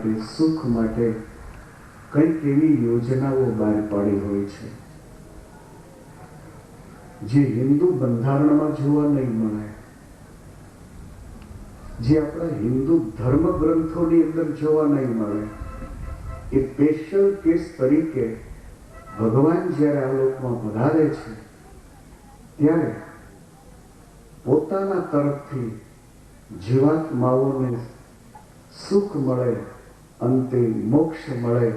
માટે, સુખ માટે કંઈક એવી યોજનાઓ બહાર પાડી હોય છે જે હિન્દુ બંધારણમાં જોવા નહીં મળે, જે આપણા હિન્દુ ધર્મ ગ્રંથોની અંદર જોવા નહીં મળે. એ સ્પેશિયલ કેસ તરીકે ભગવાન જ્યારે આ લોકમાં પધારે છે ત્યારે પોતાના તરફથી જીવાત્માઓને સુખ મળે, અંતે મોક્ષ મળે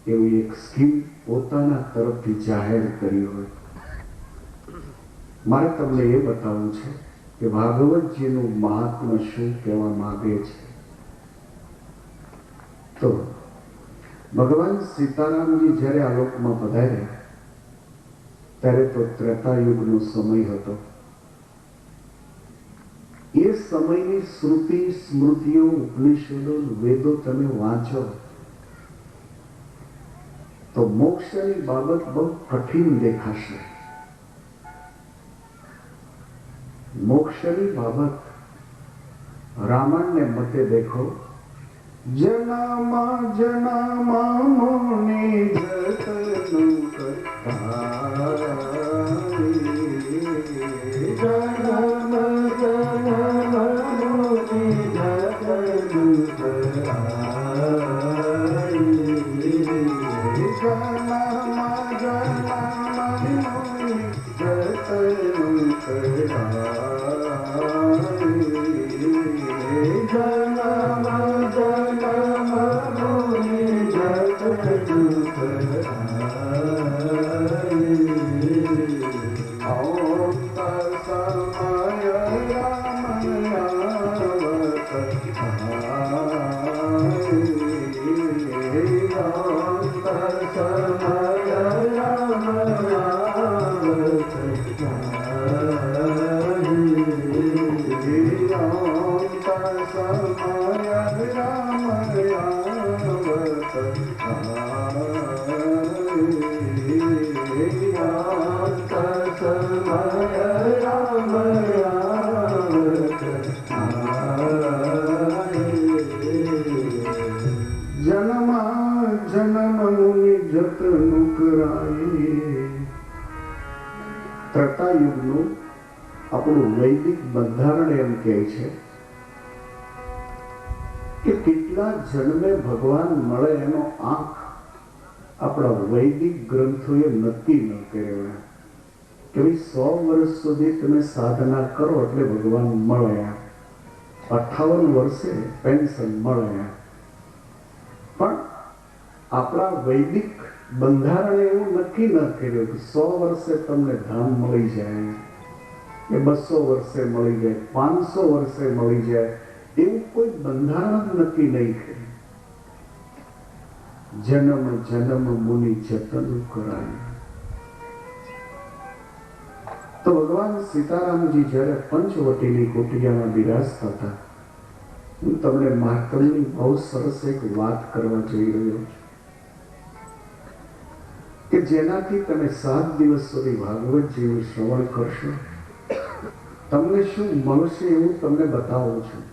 એવી એક સ્કીમ પોતાના તરફથી જાહેર કરી હોય. મારે તમને એ બતાવવું છે કે ભાગવતજીનું મહાત્મ્ય શું કહેવા માંગે છે. તો ભગવાન સીતારામજી જ્યારે આ લોકમાં પધાર્યા ત્યારે તો ત્રેતાયુગનો સમય હતો. એ સમયની શ્રુતિ, સ્મૃતિઓ, ઉપનિષદો, વેદો તમે વાંચો તો મોક્ષની બાબત બહુ કઠિન દેખાશે. મોક્ષની બાબત રામાયણને મતે દેખો. જનામા જનામા મોને જતન કરતા, જનમ જનમ મોને જતન કરાય, જનામા જનામા મોને જતન ત્રેતાયુગનું આપણું વૈદિક બંધારણ એમ કહે છે કે કેટલા જન્મે ભગવાન મળે એનો આંક આપણા વૈદિક ગ્રંથોએ નક્કી ન કર્યો કે ભાઈ 100 વર્ષ સુધી તમે સાધના કરો એટલે ભગવાન મળે, 58 વર્ષે પેન્શન મળે. પણ આપણા વૈદિક બંધારણે એવું નક્કી ન કર્યું કે 100 વર્ષે તમને ધામ મળી જાય, કે 200 વર્ષે મળી જાય, 500 વર્ષે મળી જાય, એવું કોઈ બંધારણ નક્કી નહીં કર્યું. જન્મ જન્મ મુનિ જતન કરાય. તો ભગવાન સીતારામજી જ્યારે પંચવટીની કુટિયામાં બિરાજતા હતા, હું તમને મહાત્મની બહુ સરસ એક વાત કરવા જઈ રહ્યો છું કે જેનાથી તમે 7 દિવસ સુધી ભાગવતજીનું શ્રવણ કરશો, તમને શું મળશે એવું તમને બતાવું છું.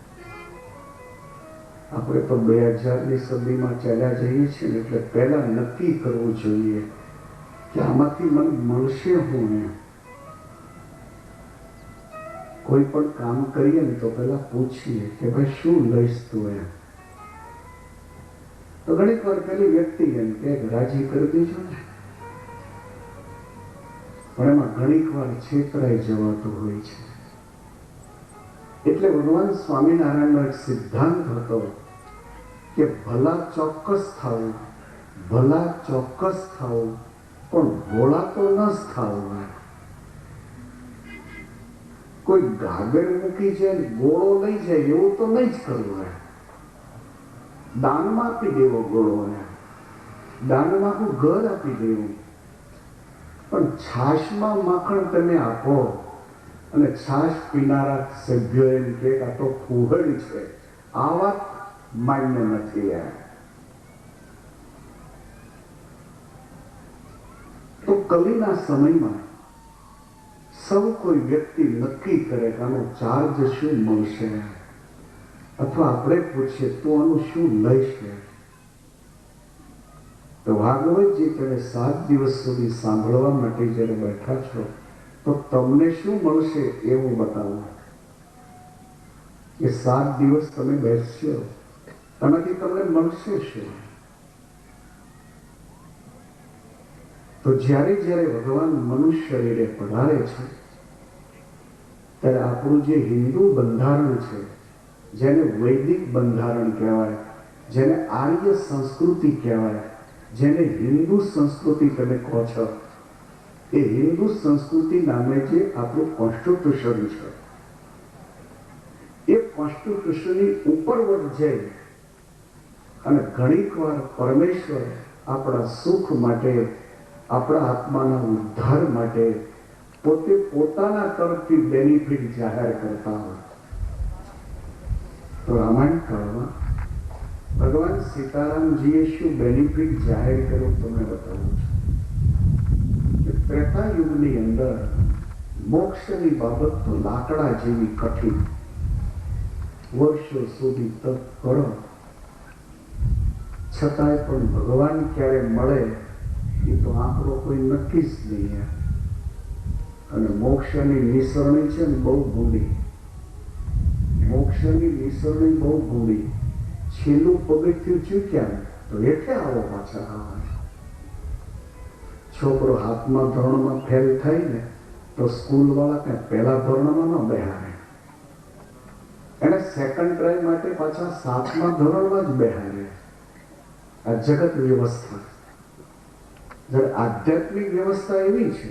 આપણે તો 2000ની સદીમાં ચાલ્યા જઈએ છીએ ને, એટલે પહેલા નક્કી કરવું જોઈએ કે આમાંથી મને મળશે શું. કોઈ પણ કામ કરીએ ને તો પહેલા પૂછીએ કે ભાઈ શું લઈશ તું એમ. તો ઘણીક વાર પેલી વ્યક્તિ એમ કે રાજી કરી દેજો ને, પણ એમાં ઘણીક વાર છેતરાઈ જવાતું હોય છે. એટલે ભગવાન સ્વામિનારાયણનો એક સિદ્ધાંત હતો કે ભલા ચોક્કસ થવું, ભલા ચોક્કસ થવું, પણ ભોળા તો ન જ થવું. કોઈ ગાગર મૂકી જાય, ગોળો લઈ જાય એવું તો નહીં જ કરવું. દાનમાં આપી દેવો ગોળો, દાનમાં હું ઘર આપી દેવું. પણ છાશમાં માખણ તમે આપો અને છાશ પીનારા સભ્યો એમ કે આ તો ફુહડ છે, આ વાત માન્ય નથી. તો કલીના સમયમાં સૌ કોઈ વ્યક્તિ નક્કી કરે કે આનો ચાર્જ શું મળશે. અથવા આપણે પૂછીએ તો આનું શું લઈશ ને, તો ભાગવતજી તમે 7 દિવસ સુધી સાંભળવા માટે જ્યારે બેઠા છો તો તમને શું મળશે એવું બતાવો. એ 7 દિવસ તમે બેસશો, એમાંથી તમને મળશે શું? તો જ્યારે જ્યારે ભગવાન મનુષ્ય શરીરે પધારે છે ત્યારે આપણું જે હિન્દુ બંધારણ છે, જેને વૈદિક બંધારણ કહેવાય, જેને આર્ય સંસ્કૃતિ કહેવાય, જેને હિન્દુ સંસ્કૃતિ તમે કહો છો, એ હિન્દુ સંસ્કૃતિ નામે જે આપણું કોન્સ્ટિટ્યુશન છે, એ કોન્સ્ટિટ્યુશનની ઉપરવટ જઈ અને ઘણીક વાર પરમેશ્વર આપણા સુખ માટે, આપણા આત્માના ઉદ્ધાર માટે પોતે પોતાના તરફથી બેનિફિટ જાહેર કરતા હોય. તો રામાયણ કાળમાં ભગવાન સીતારામજીએ શું બેનિફિટ જાહેર કર્યો તમને બતાવું છું. ત્રેતા યુગની અંદર મોક્ષની બાબત તો લાકડા જેવી કઠિન, વર્ષો સુધી તપ કરો છતાંય પણ ભગવાન ક્યારે મળે એ તો આપણો કોઈ નક્કી જ નહીં. અને મોક્ષની નિસરણી છે ને બહુ ભૂંડી, મોક્ષની નિસરણી બહુ ભૂંડી. છેલ્લું પગથિયું ચૂક્યા તો એટલે આવો પાછા આવવા. છોકરો હાથમાં ધોરણમાં ફેલ થાય ને તો સ્કૂલ વાળા કઈ પહેલા ધોરણમાં ન બેહારે, એને સેકન્ડ ટ્રાય માટે પાછા 7મા ધોરણમાં જ બેહારે. આ જગત વ્યવસ્થા. જ્યારે આધ્યાત્મિક વ્યવસ્થા એવી છે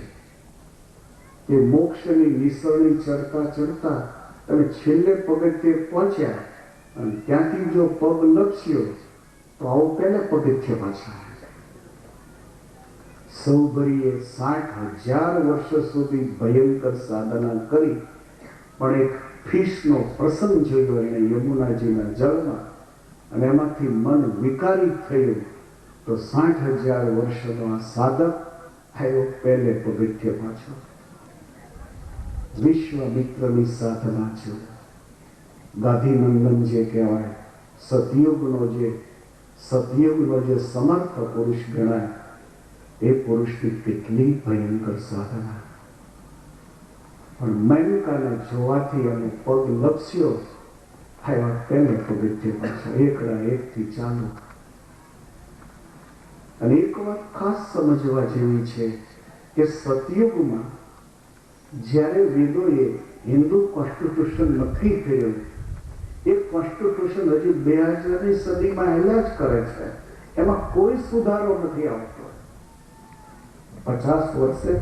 કે મોક્ષની નિસરણી ચડતા ચડતા તમે છેલ્લે પગથિયે પહોંચ્યા અને ત્યાંથી જો પગ લપસ્યો તો આવો પહેલા પગથિયે પાછા. સૌભરીએ 60,000 વર્ષ સુધી ભયંકર સાધના કરી પણ એક ફિશનો પ્રસંગ જોયો એને યમુનાજીના જળમાં, અને એમાંથી મન વિકારી થયું તો 60,000 વર્ષનો આ સાધક થયો પહેલે પગથિયે પાછો. વિશ્વામિત્રની સાધના છે. ગાંધીનંદન જે કહેવાય, સતયુગનો જે સમર્થ પુરુષ ગણાય, એ પુરુષની કેટલી ભયંકર સાધના. પણ મેનકાને જોવાથી અને પગ લપસ્યો થયા પહેલે પગથિયે પાછા, એકડા એકથી ચાલુ. અને એક વાત ખાસ સમજવા જેવી છે કે સતયુગમાં જ્યારે વેદોએ હિન્દુ કોન્સ્ટિટ્યુશન નક્કી કર્યું, એ કોન્સ્ટિટ્યુશન હજી 2000મી સદીમાં આવ્યા જ કરે છે. એમાં કોઈ સુધારો નથી આવતો. 50 વર્ષે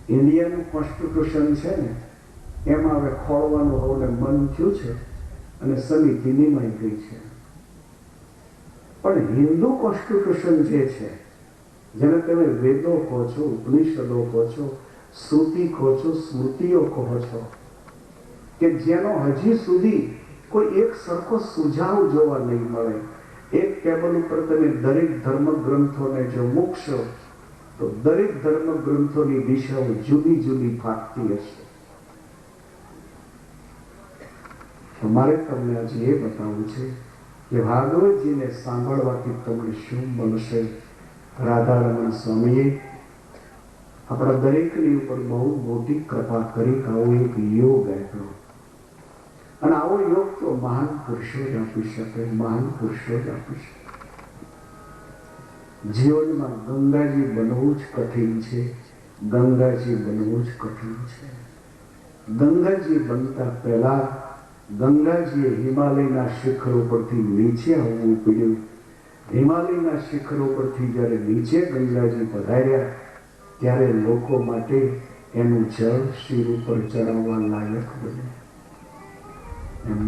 ઇન્ડિયાનું કોન્સ્ટિટ્યુશન છે ને એમાં હવે ખોળવાનું હોને મન થયું છે અને સમિતિ નિમાઈ ગઈ છે. પણ હિન્દુ કોન્સ્ટિટ્યુશન જે છે, જેને તમે વેદો કહો છો, ઉપનિષદો કહો છો, શ્રુતિ કહો છો, સ્મૃતિઓ કહો છો, કે જેનો હજી સુધી કોઈ એક સરખો સુઝાવ જોવા નહીં મળે. એક ટેબલ ઉપર તમે દરેક ધર્મ ગ્રંથોને જો મૂકશો તો દરેક ધર્મ ગ્રંથોની દિશાઓ જુદી જુદી ફાટતી હશે. તો મારે તમને આજે એ બતાવવું છે કે ભાગવતજીને સાંભળવાથી તમને શું મળશે. રાધારમણ સ્વામીએ આપણા દરેકની ઉપર બહુ મોટી કૃપા કરી, આવો એક યોગ આપ્યો. અને આવો યોગ તો મહાન પુરુષો જ આપી શકે, મહાન પુરુષો જ આપી શકે. જીવનમાં ગંગાજી બનવું જ કઠિન છે, ગંગાજી બનવું જ કઠિન છે. ગંગાજી બનતા પહેલા ગંગાજીએ હિમાલયના શિખરો પરથી નીચે આવવું પડ્યું. હિમાલયના શિખરો પરથી જ્યારે નીચે ગંગાજી પધાર્યા ત્યારે લોકો માટે એનું જળ શિર ઉપર ચડાવવા લાયક બન્યું.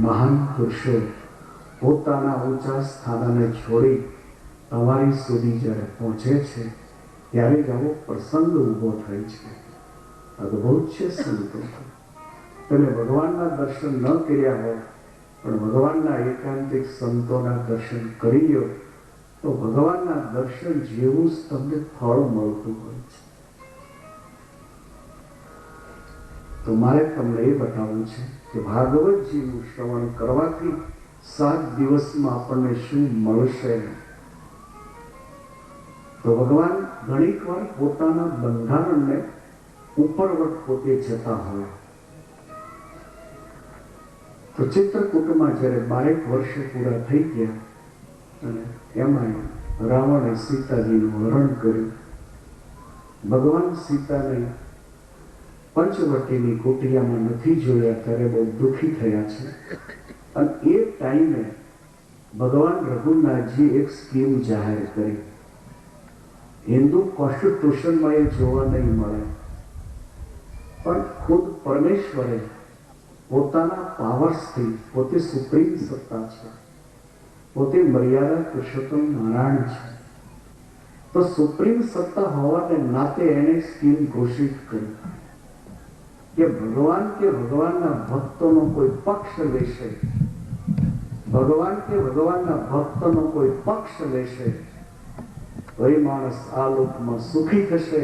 મહાન પુરુષો પોતાના ઊંચા સ્થાનને છોડી તમારી સુધી જ્યારે પહોંચે છે ત્યારે જ આવો પ્રસંગ ઊભો થાય છે. અદભુત છે સંતો. તમે ભગવાનના દર્શન ન કર્યા હોય પણ ભગવાનના એકાંતિક સંતોના દર્શન કરી લો તો ભગવાનના દર્શન જેવું જ તમને ફળ મળતું હોય છે. તો મારે તમને એ બતાવવું છે કે ભાગવતજીનું શ્રવણ કરવાથી 7 દિવસમાં આપણને શું મળશે. તો ભગવાન ઘણીક વાર પોતાના બંધારણને ઉપરવટ પોતે જતા હોય. તો ચિત્રકૂટમાં જ્યારે 12 વર્ષે પૂરા થઈ ગયા અને એમાં રાવણે સીતાજીનું હરણ કર્યું. ભગવાન સીતાને પંચવટીની કુટિયામાં નથી જોયા ત્યારે બહુ દુઃખી થયા છે. અને એ ટાઈમે ભગવાન રઘુનાથજી એક સ્કીમ જાહેર કરી. હિન્દુ કોન્સ્ટિટ્યુશનમાં એ જોવા નહીં મળે, પણ ખુદ પરમેશ્વરે પોતાના પાવર્સથી, પોતે સુપ્રીમ સત્તા છે, પોતે મર્યાદા પુરુષોત્તમ નારાયણ છે, તો સુપ્રીમ સત્તા હોવાને નાતે એને સ્કીમ ઘોષિત કરી કે ભગવાન કે ભગવાનના ભક્તોનો કોઈ પક્ષ લેશે, ભગવાન કે ભગવાનના ભક્તોનો કોઈ પક્ષ લેશે તો એ માણસ આ લોકમાં સુખી થશે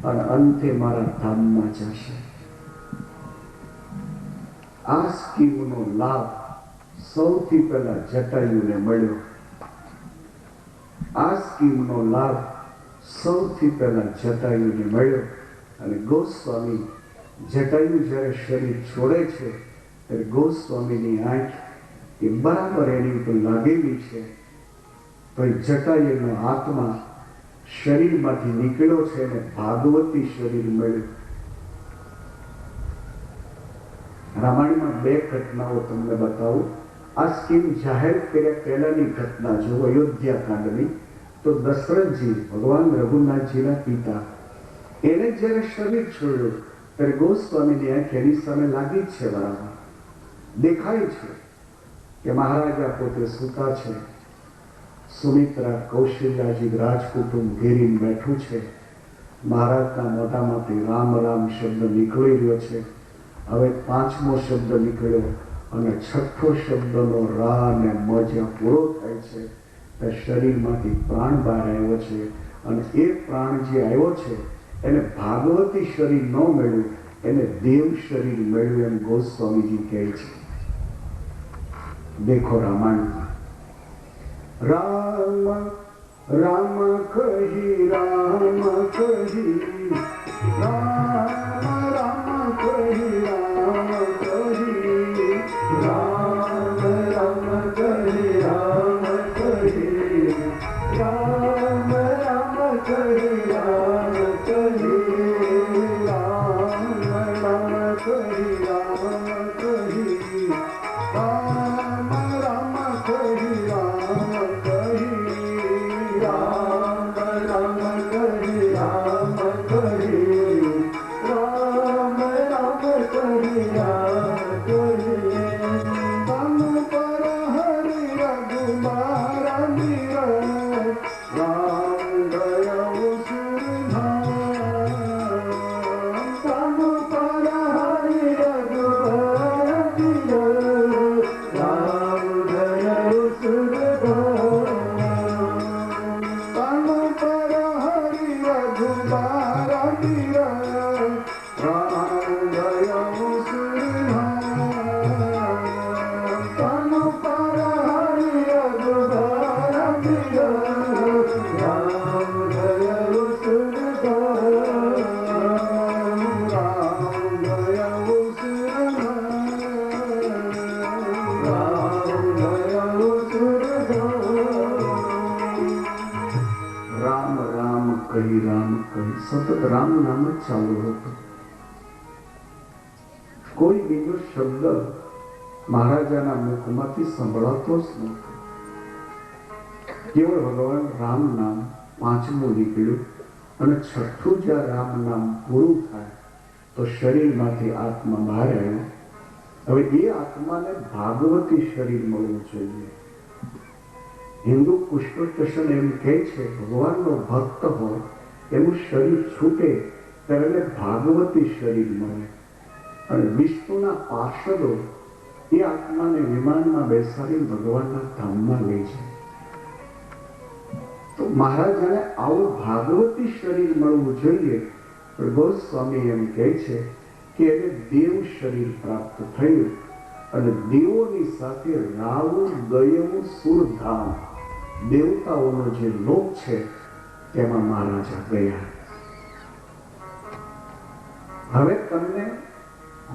અને અંતે મારા ધામમાં જશે. આ સ્કીમનો લાભ સૌથી પહેલા જટાયુને મળ્યો. આ સ્કીમનો લાભ સૌથી પહેલા જટાયુને મળ્યો. અને ગોસ્વામી જટાયુ જ્યારે શરીર છોડે છે ત્યારે ગોસ્વામીની આંખ એ બરાબર એની ઉપર લાગેલી છે. તો એ જટાયુનો આત્મા શરીરમાંથી નીકળ્યો છે અને ભાગવતી શરીર મળ્યું. રામાયણમાં 2 ઘટનાઓ તમને બતાવું. આ સ્કીમ જાહેર કર્યા પહેલાની ઘટના જો અયોધ્યા કાંડની, તો દશરથજી ભગવાન રઘુનાથજીના પિતા, એને જ્યારે શરીર છોડ્યું ત્યારે ગોસ્વામીની આંખ એની સામે લાગી જ છે, બરાબર દેખાય છે કે મહારાજા પોતે સૂતા છે. સુમિત્રા, કૌશલ્યાજી રાજકુટુંબ ઘેરીને બેઠું છે. મહારાજના મોઢામાંથી રામ રામ શબ્દ નીકળી રહ્યો છે. હવે 5મો શબ્દ નીકળ્યો અને 6થો શબ્દનો રા અને મ જ્યાં પૂરો થાય છે ત્યાં શરીરમાંથી પ્રાણ બહાર આવ્યો છે. અને એ પ્રાણ જે આવ્યો છે એને ભાગવતી શરીર ન મળ્યું, એને દેવ શરીર મળ્યું એમ ગોસ્વામીજી કહે છે. દેખો રામાયણ. રામ રામ કહી રામ કહી, રામ રામ કહી રામ કહી, રામ રામ કહી રામ કહી, રામ રામ કહી રામ કહી, રામ રામ કહી રામ કહી, રામ રામ કહી રામ કહી, રામ રામ કહી રામ કહી, રામ રામ કહી રામ કહી. તમ પર હરિ રઘુમારા મીરા, રામ ગયો સુરધામ. તમ પર હરિ રઘુમારા મીરા, રામ ગયો સુરધામ. તમ પર હરિ રઘુમારા મીરા, રામ ગયો સુરધામ. તમ પર હરિ રઘુમારા મીરા, રામ ગયો સુરધામ. રામ ગયો સુરધામ. રામ ગયો સુરધામ. રામ રામ કહી રામ કહી, સતત રામ નામ જ ચાલુ હતું. કોઈ બીજો શબ્દ મહારાજાના મુખમાંથી સંભળાતો જ નહોતો. કેવળ ભગવાન રામ નામ 5મું નીકળ્યું અને 6થું જ્યાં રામ નામ પૂરું થાય તો શરીરમાંથી આત્મા બહાર આવ્યો. હવે એ આત્માને ભાગવતી શરીર મળવું જોઈએ. હિન્દુ પુષ્પકશન એમ કહે છે ભગવાનનો ભક્ત હોય એનું શરીર છૂટે ત્યારે એને ભાગવતી શરીર મળે. અને વિષ્ણુના પાર્ષદો એ આત્માને વિમાનમાં બેસાડી ભગવાનના ધામમાં લઈ જાય. તો મહારાજાને આવું ભાગવતી શરીર મળવું જોઈએ. પણ ગોસ્વામી એમ કહે છે કે એને દેવ શરીર પ્રાપ્ત થયું અને દેવોની સાથે રાવું ગયું સુરધામ દેવતાઓનો જે લોક છે તેમાં મહારાજા ગયા. હવે તમને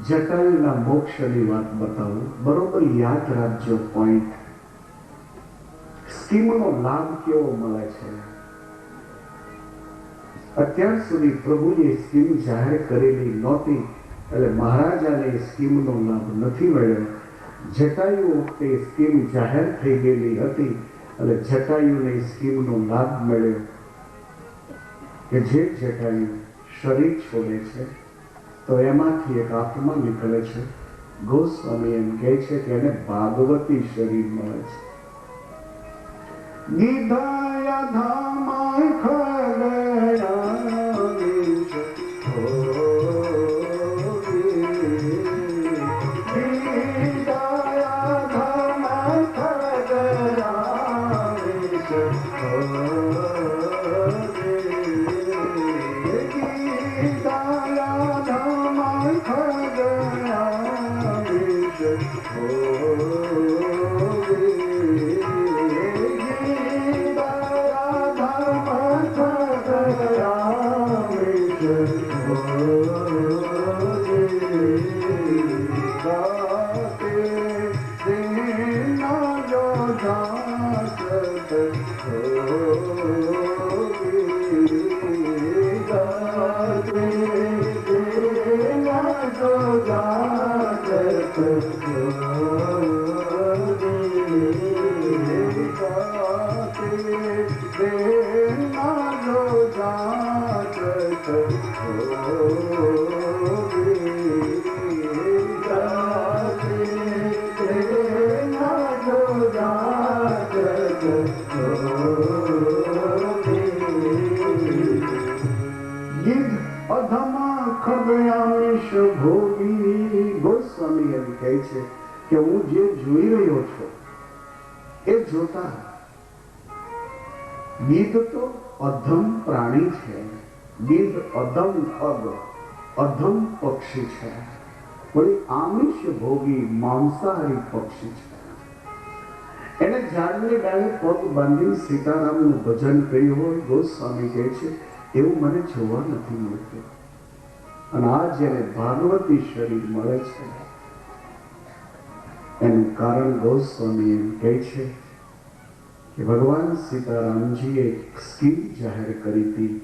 જટાયુના મોક્ષની વાત બતાવું. બરોબર યાદ રાખજો પોઈન્ટ. સ્કીમનો લાભ કેવો મળે છે. અત્યાર સુધી પ્રભુએ સ્કીમ જાહેર કરેલી નહોતી એટલે મહારાજાને સ્કીમનો લાભ નથી મળ્યો. જટાયુ વખતે સ્કીમ જાહેર થઈ ગયેલી હતી એટલે જટાયુને સ્કીમનો લાભ મળ્યો કે જે જટાયુ શરીર છોડે છે તો એમાંથી એક આત્મા નીકળે છે. ગોસ્વામી એમ કહે છે કે એને ભાગવતી શરીર મળે છે. ગીધાયા ધામા ખગયા ગોસ્વામી એમ કહે છે કે હું જે જોઈ રહ્યો છું એ જોતા ગીધ તો અધમ પ્રાણી છે. ગીધ અધમ પગ અધમ પક્ષી છે. વળી આમિષ ભોગી માંસાહારી પક્ષી છે. એને ઝાડની ડાળે પગ બાંધી સીતારામનું ભજન કર્યું હોય ગોસ્વામી કહે છે એવું મને જોવા નથી મળતું. અને આ જેને ભાગવતી શરીર મળે છે એનું કારણ ગોસ્વામી એમ કહે છે કે ભગવાન સીતારામજીએ એક સ્કીમ જાહેર કરી હતી.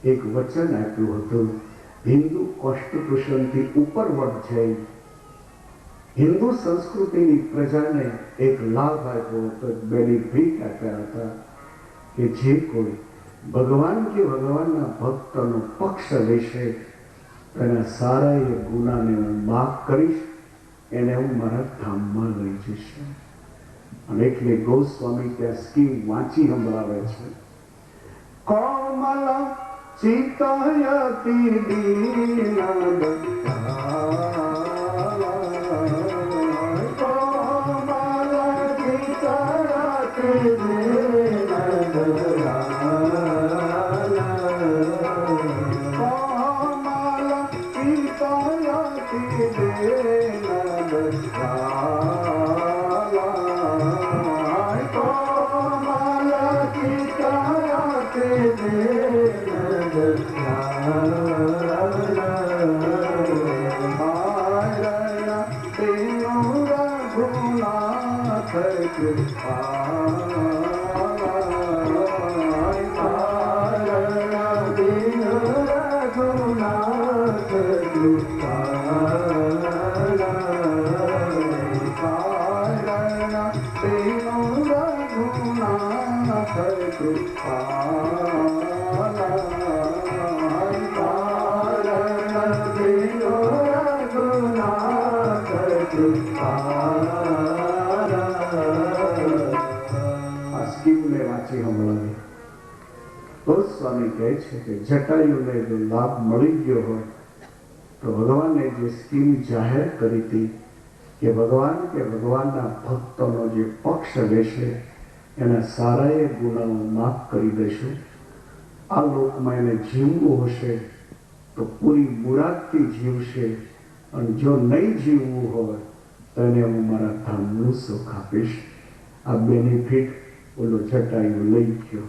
એક વચન આપ્યું હતું હિન્દુ કોષ્ટભૂષણથી ઉપરવટ જઈ હિન્દુ સંસ્કૃતિની પ્રજાને એક લાભ આપ્યો હતો, બેનિફિટ આપ્યા હતા કે જે કોઈ ભગવાન કે ભગવાનના ભક્તનો પક્ષ લેશે એના સારા એ ગુનાને હું માફ કરીશ, એને હું મારા ધામમાં લઈ જઈશ. અને એટલે ગોસ્વામી ત્યાં સ્કીમ વાંચી સંભળાવે છે. કોમલ ચિતયતિ દીનદ કોમલ ચિતયતિ દીનદ ગોસ્વામી કહે છે કે જટાયુને જો લાભ મળી ગયો હોય તો ભગવાને જે સ્કીમ જાહેર કરી હતી કે ભગવાન કે ભગવાનના ભક્તોનો જે પક્ષ લેશે એના સારા એ ગુનાઓ માફ કરી દેશું. આ લોકમાં એને જીવવું હશે તો પૂરી મુરાદથી જીવશે અને જો નહીં જીવવું હોય તો એને હું મારા ધામનું સુખ આપીશ. આ બેનિફિટ ઓલો જટાયુ લઈ ગયો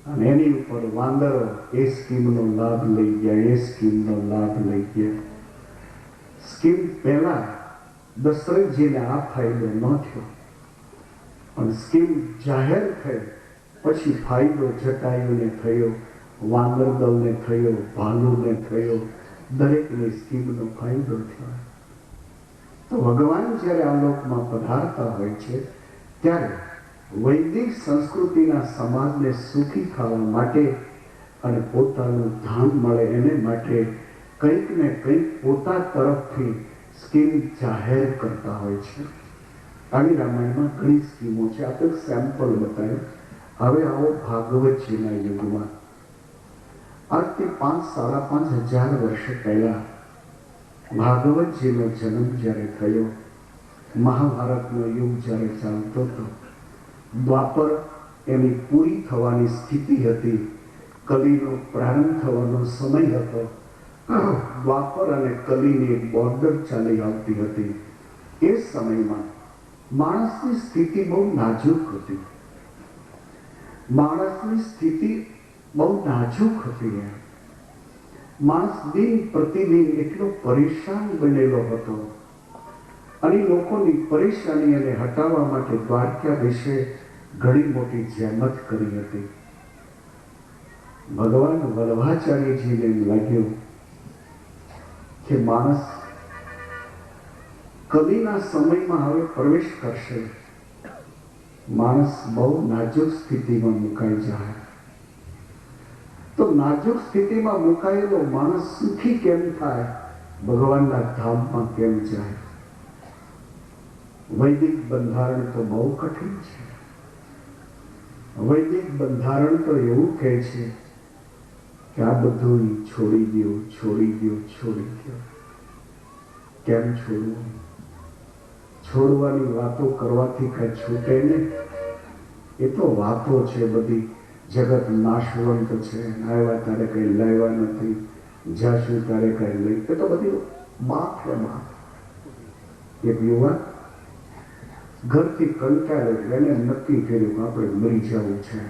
અને એની ઉપર વાંદરો એ સ્કીમનો લાભ લઈ ગયા, એ સ્કીમનો લાભ લઈ ગયા. સ્કીમ પહેલા દશરથજીને આ ફાયદો ન થયો, પણ સ્કીમ જાહેર થઈ પછી ફાયદો જટાયુને થયો, વાનર દળને થયો, ભાલુને થયો, દરેકને સ્કીમનો ફાયદો થયો. તો ભગવાન જ્યારે આ લોકમાં પધારતા હોય છે ત્યારે વૈદિક સંસ્કૃતિના સમાજને સુખી થવા માટે અને પોતાનું ધામ મળે એને માટે કંઈક ને કંઈક પોતા તરફથી સ્કીમ જાહેર કરતા હોય છે. આવી રામાયણમાં ઘણી સ્કીમો છે. આપણે એક સેમ્પલ બતાવ્યું. હવે આવો ભાગવતજીના યુગમાં. આજથી 5,500 વર્ષ પહેલા ભાગવતજીનો જન્મ જ્યારે થયો, મહાભારતનો યુગ જ્યારે ચાલતો હતો, દ્વાપર એની પૂરી થવાની સ્થિતિ હતી, કલીનો પ્રારંભ થવાનો સમય હતો. દ્વાપર અને કલીની બોર્ડર ચાલી આવતી હતી. એ સમયમાં માણસની સ્થિતિ બહુ નાજુક હતી. માણસની સ્થિતિ બહુ નાજુક હતી. માણસ દિન પ્રતિદિન એટલો પરેશાન બનેલો હતો અને લોકોની પરેશાની એને હટાવવા માટે દ્વારકાધીશે ઘણી મોટી જહેમત કરી હતી. ભગવાન વલ્લભાચાર્યજીને એમ લાગ્યું કે માણસ કલીના સમયમાં હવે પ્રવેશ કરશે, માણસ બહુ નાજુક સ્થિતિમાં મુકાઈ જાય. તો નાજુક સ્થિતિમાં મુકાયેલો માણસ સુખી કેમ થાય, ભગવાનના ધામમાં કેમ જાય? વૈદિક બંધારણ તો બહુ કઠિન છે. વૈદિક બંધારણ તો એવું કહે છે કે આ બધું છોડી દો, છોડી દો, છોડી દો. કેમ છોડવું? છોડવાની વાતો કરવાથી કઈ છૂટે ને? એ તો વાતો છે બધી. જગત નાશવંત છે, આવ્યા તારે કઈ લાવ્યા નથી, જાશું તારે કઈ લઈ, એ તો બધી બાપ છે બાપ. એક યુવાન ઘરથી કંટાળ્યો, એને નક્કી કર્યું કે આપણે મરી જવું છે.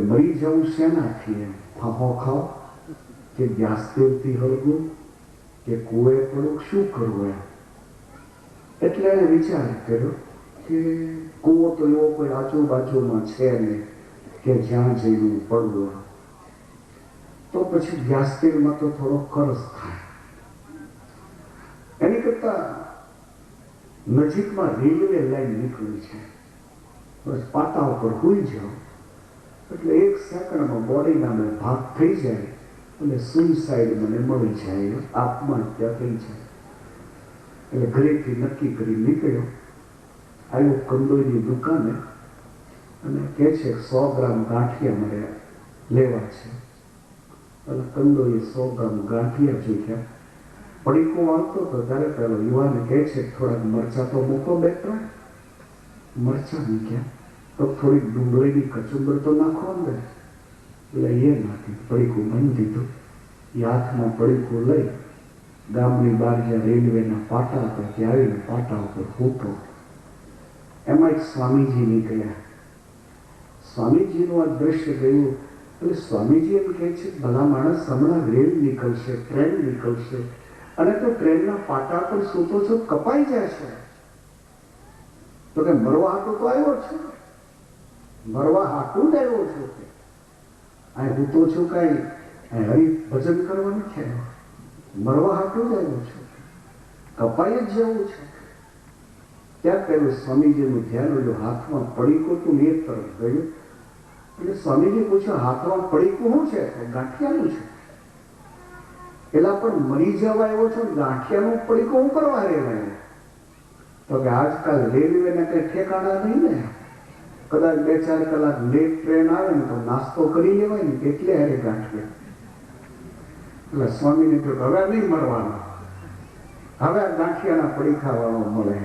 મરી જવું શેનાથી? ફાંફો ખાવ કે ગેસ તેલથી હળવું કે કુએ પડવું, શું કરવું એમ? એટલે એને વિચાર કર્યો કે કૂવો તો એવો કોઈ આજુબાજુમાં છે નહીં કે જ્યાં જઈને પડવું. તો પછી ગેસ તેલમાં તો થોડો ખર્ચ થાય. એની કરતા નજીકમાં રેલવે લાઈન નીકળી છે, બસ પાટા ઉપર હોઈ જાઓ એટલે 1 સેકન્ડમાં બોડીના બે ભાગ થઈ જાય અને સુસાઇડ મને મળી જાય, આત્મહત્યા થઈ જાય. એટલે ઘરેથી નક્કી કરી નીકળ્યો. આવ્યો કંદોઈની દુકાને અને કહે છે 100 ગ્રામ ગાંઠિયા મારે લેવા છે. એટલે કંદોઈએ 100 ગ્રામ ગાંઠિયા જોખ્યા. પડીકો વાળતો હતો ત્યારે પેલો યુવાને કહે છે થોડાક મરચા તો મૂકો, 2-3 મરચા મૂક્યા. તો થોડીક ડુંગળીની કચુંબર તો નાખો અંદર. એટલે એ નાખી, પડીકું બંધ દીધું. એ હાથમાં પડીકું લઈ ગામની બહાર જ્યાં રેલવેના પાટા હતા ત્યાં આવીને પાટા ઉપર ફૂટો. એમાં એક સ્વામીજી નીકળ્યા. સ્વામીજીનું આ દ્રશ્ય ગયું એટલે સ્વામીજી એમ કહે છે ભલા માણસ, હમણાં રેલ નીકળશે, ટ્રેન નીકળશે અને તો ટ્રેનના પાટા પર સૂતો છો, કપાઈ જશે. તો કે મરવા હાટું તો આવ્યો છે, મરવા હાટું જ આવ્યો છું. અહીં હું તો છું કઈ હરી ભજન કરવાનું છે, મરવા હાટું જ આવ્યો છું, કપાઈ જ જવું છે. ત્યાં પેલું સ્વામીજીનું ધ્યાન ઓલું હાથમાં પડીકું તું એ તરફ ગયું. એટલે સ્વામીજી પૂછ્યું હાથમાં પડીકું શું છે? ગાંઠિયાનું છે. પેલા પણ મરી જવા આવ્યો છો, ગાંઠિયાનું પડીકું હું કરવા રેવાય? તો કે આજકાલ રેલવેના કઈ ઠેકાણા નહીં ને, કદાચ 2-4 કલાક લેટ ટ્રેન આવે ને તો નાસ્તો કરી લેવાય ને, એટલે હારે ગાંઠિયા. એટલે સ્વામીને કહ્યું હવે નહીં મરવાનો, હવે આ ગાંઠિયાના પડીખા વાળો મળે.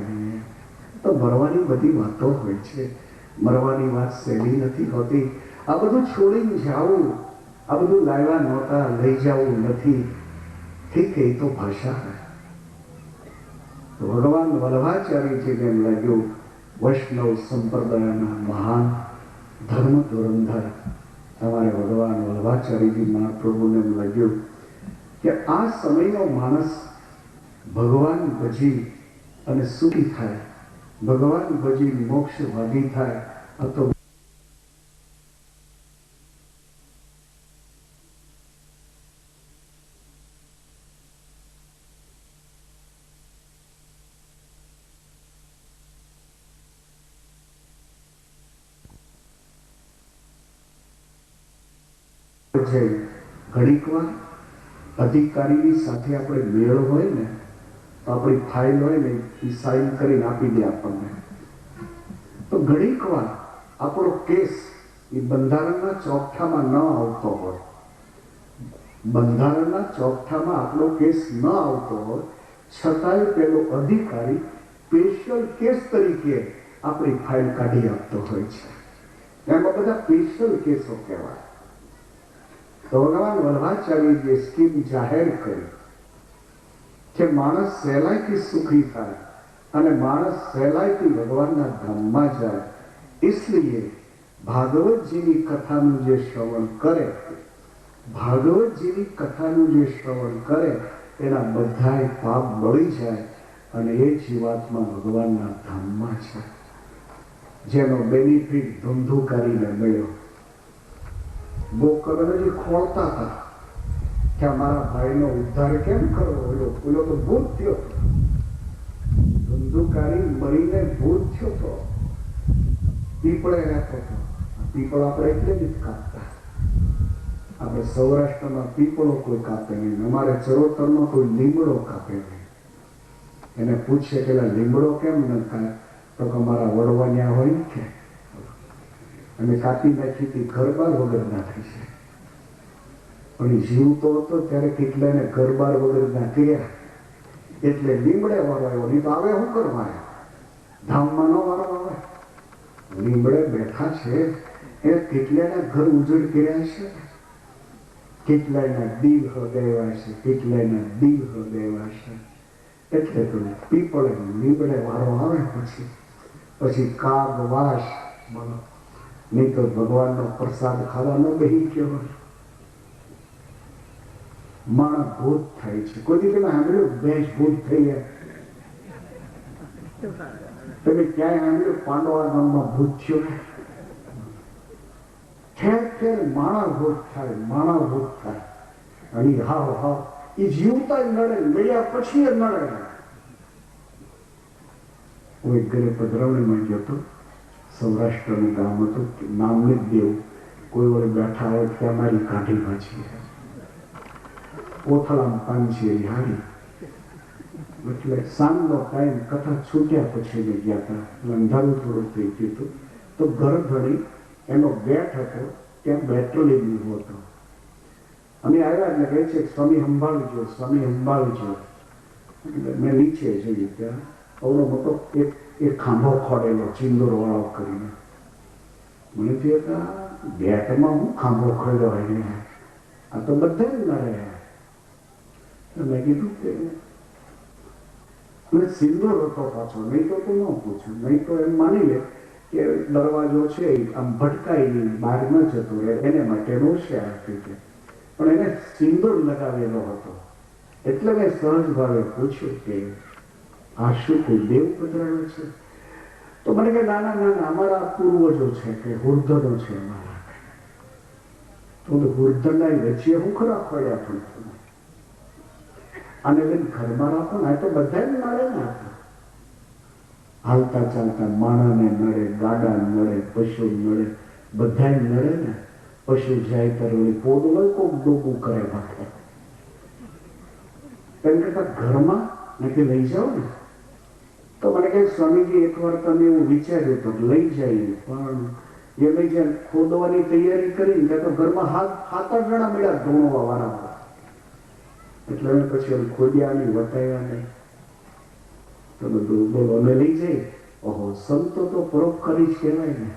તો મરવાની બધી વાતો હોય છે, મરવાની વાત સહેલી નથી હોતી. આ બધું છોડીને જાવું, આ બધું લાવ્યા નહોતા લઈ જવું નથી. ठीक है, तो भाषा है। तो भगवान वल्लभाचार्य जी ने लग्યું वैष्णव संप्रदायના મહાન ધર્મ ધુરંધર हमारे भगवान वल्लभाचार्य जी महाप्रभु ने लग्યું કે આ સમયનો માણસ ભગવાન ભજી અને સુખી થાય, ભગવાન ભજી મોક્ષવાદી થાય, આ તો ઘણીક વાર અધિકારીની સાથે આપણે મેળ હોય ને તો આપણી ફાઇલ હોય ને એ સાઇન કરીને આપી દે આપણને. તો ઘણીક વાર આપણો કેસ એ બંધારણના ચોકઠામાં ન આવતો હોય, બંધારણના ચોકઠામાં આપણો કેસ ન આવતો હોય છતાંય પેલો અધિકારી સ્પેશિયલ કેસ તરીકે આપણી ફાઇલ કાઢી આપતો હોય છે. એમાં બધા સ્પેશિયલ કેસો કહેવાય. તો ભગવાન વલ્લભાચાર્યજીએ સ્કીમ જાહેર કરી કે માણસ સહેલાઈથી સુખી થાય અને માણસ સહેલાઈથી ભગવાનના ધામમાં જાય. इसलिए ભાગવતજીની કથાનું જે શ્રવણ કરે, ભાગવતજીની કથાનું જે શ્રવણ કરે એના બધાય પાપ બળી જાય અને એ જીવાત્મા ભગવાનના ધામમાં છે. જેનો બેનિફિટ ધંધુકારીને મળ્યો. ગોકર્ણજી ખોળતા હતા કે અમારા ભાઈનો ઉદ્ધાર કેમ કરવો, ઓલો તો ભૂત થયો હતો, ધંધુકારી મરીને ભૂત થયો હતો, પીપળે રહેતો હતો. પીપળો આપણે એટલે જ કાપતા. આપણે સૌરાષ્ટ્રમાં પીપળો કોઈ કાપે નહીં, અમારે ચરોતરમાં કોઈ લીમડો કાપે નહીં. એને પૂછે કે લીમડો કેમ ન કાપે, તો કે અમારા વડવા ન્યા હોય કે અને કાપી નાખી ઘરબાર વગર ના થઈ છે. પણ જીવતો હતો ત્યારે કેટલાને ઘરબાર વગર ના કર્યા એટલે લીમડે વારો આવ્યો. નહીં તો આવે શું કરવા, ધામમાં નો વારો આવે. લીમડે બેઠા છે એ કેટલાના ઘર ઉજળ કર્યા છે, કેટલાયના દિલ હૃદયવા છે, કેટલાયના દિલ હૃદયવા છે. એટલે તો પીપળે લીમડે વારો આવે પછી કાગ વાસ બોલો. નહીં તો ભગવાનનો પ્રસાદ ખાવાનો બેહી ગયો. માણસ ભૂત થાય છે. કોઈ દી તમે સાંભળ્યું ભેંસ ભૂત થઈ જાય? તમે ક્યાંય સાંભળ્યું પાંડવા ગામમાં ભૂત થયો? ઠેર ઠેર માણસ ભૂત થાય, માણસ ભૂત થાય. અને હાવ હાવ એ જીવતા જ નડે, મળ્યા પછી જ નડે. કોઈ ઘરે પધરાવણીમાં ગયો હતો, સૌરાષ્ટ્રનું ગામ હતું, નામ જ દેવું. કોઈ વડે બેઠા હોય કે અમારી કાઢી પાછી કોથળામાં પાંચેરી હારી. એટલે સાંજનો ટાઈમ કથા છૂટ્યા પછી મેં ગયા હતા, અંધારું થોડું થઈ ગયું હતું. તો ઘરધણી એનો બેટ હતો ત્યાં બેટરી લીધો હતો. અમે આવ્યા એટલે કહે છે સ્વામી સંભાળજો, સ્વામી સંભાળજો. એટલે મેં નીચે જોયું ત્યાં અવડો મોટો એક ખાંભો ખોડેલો ચિંદોર વાળો કરીને. મને થયું બેટમાં હું ખાંભો ખોડ્યો હોય, આ તો બધા જ નડે. મેં કીધું કે અને સિંદૂર હતો પાછો, નહીં તો ન પૂછું, નહીં તો એમ માની લે કે દરવાજો છે આમ ભટકાઈ બહાર ન જતો રહે એને માટેનો છે આપી છે. પણ એને સિંદૂર લગાવેલો હતો. એટલે મેં સહજ ભાવે પૂછ્યું કે આ શું કોઈ દેવ પધરાણો છે? તો મને કે નાના નાના અમારા પૂર્વજો છે કે હુર્ધનો છે અમારા. તો હુર્ધનના વચ્ચે હું ખરા ખોડ્યા પણ અને લઈને ઘરમાં રાખો ને તો બધા જ નડે ને. હાલતા ચાલતા માણસને નડે, ગાડા નડે, પશુ નડે, બધા નડે ને. પશુ જાય ત્યારે પોડું હોય કોક ડોકું કરે ભાગે. એમ કરતા ઘરમાં નથી લઈ જાઓ ને. તો મને કહે સ્વામીજી એકવાર તમે એવું વિચાર્યું તો લઈ જાય, પણ એ લઈ જાય ખોદવાની તૈયારી કરી ત્યાં તો ઘરમાં 7-8 જણા મળ્યા ધોણવા વાળા. એટલે પછી ખોદ્યા નહીં, વટાયા નહીં. તો બધું બોલો અમે લઈ જઈએ. ઓહો, સંતો તો પરોપકારી જ કહેવાય ને.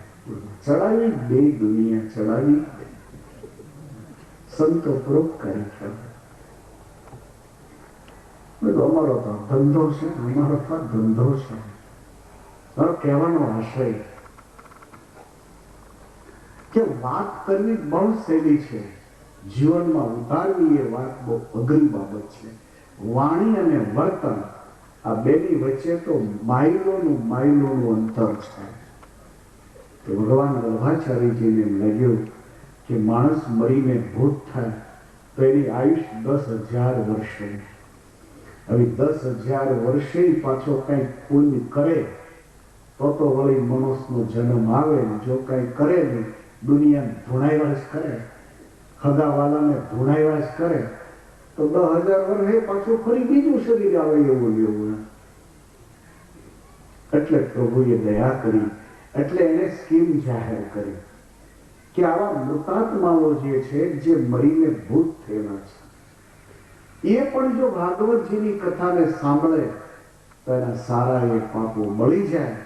ચડાવી બે દુનિયા ચડાવી, સંતો પરોપકારી કહેવાય. અમારો તો ધંધો છે, અમારો તો ધંધો છે. મારો કહેવાનો આશય કે વાત કરવી બહુ સહેલી છે, જીવનમાં ઉતારવી એ વાત બહુ અઘરી બાબત છે. વાણી અને વર્તન આ બેની વચ્ચે તો માઇલોનું અંતર છે. તો ભગવાન વલ્લભાચાર્યજીને એમ લાગ્યું કે માણસ મરીને ભૂત થાય તો એની આયુષ 10,000 વર્ષે. હવે 10,000 વર્ષે પાછો કંઈક પુણ્ય કરે તો વળી મનુષ્યનો જન્મ આવે. જો કંઈ કરે નહીં, દુનિયાને ધૂણાવ્યા જ કરે, ખગાવાલાને ધૂણાવ્યા જ કરે, તો 10,000 વર્ષે પાછું ફરી બીજું શરીર આવે એવું. એટલે પ્રભુએ દયા કરી, એટલે એને સ્કીમ જાહેર કરી કે આવા મૃતાત્માઓ જે છે, જે મરીને ભૂત થયેલા છે, એ પણ જો ભાગવતજીની કથાને સાંભળે તો એના સારા એ પાપો મળી જાય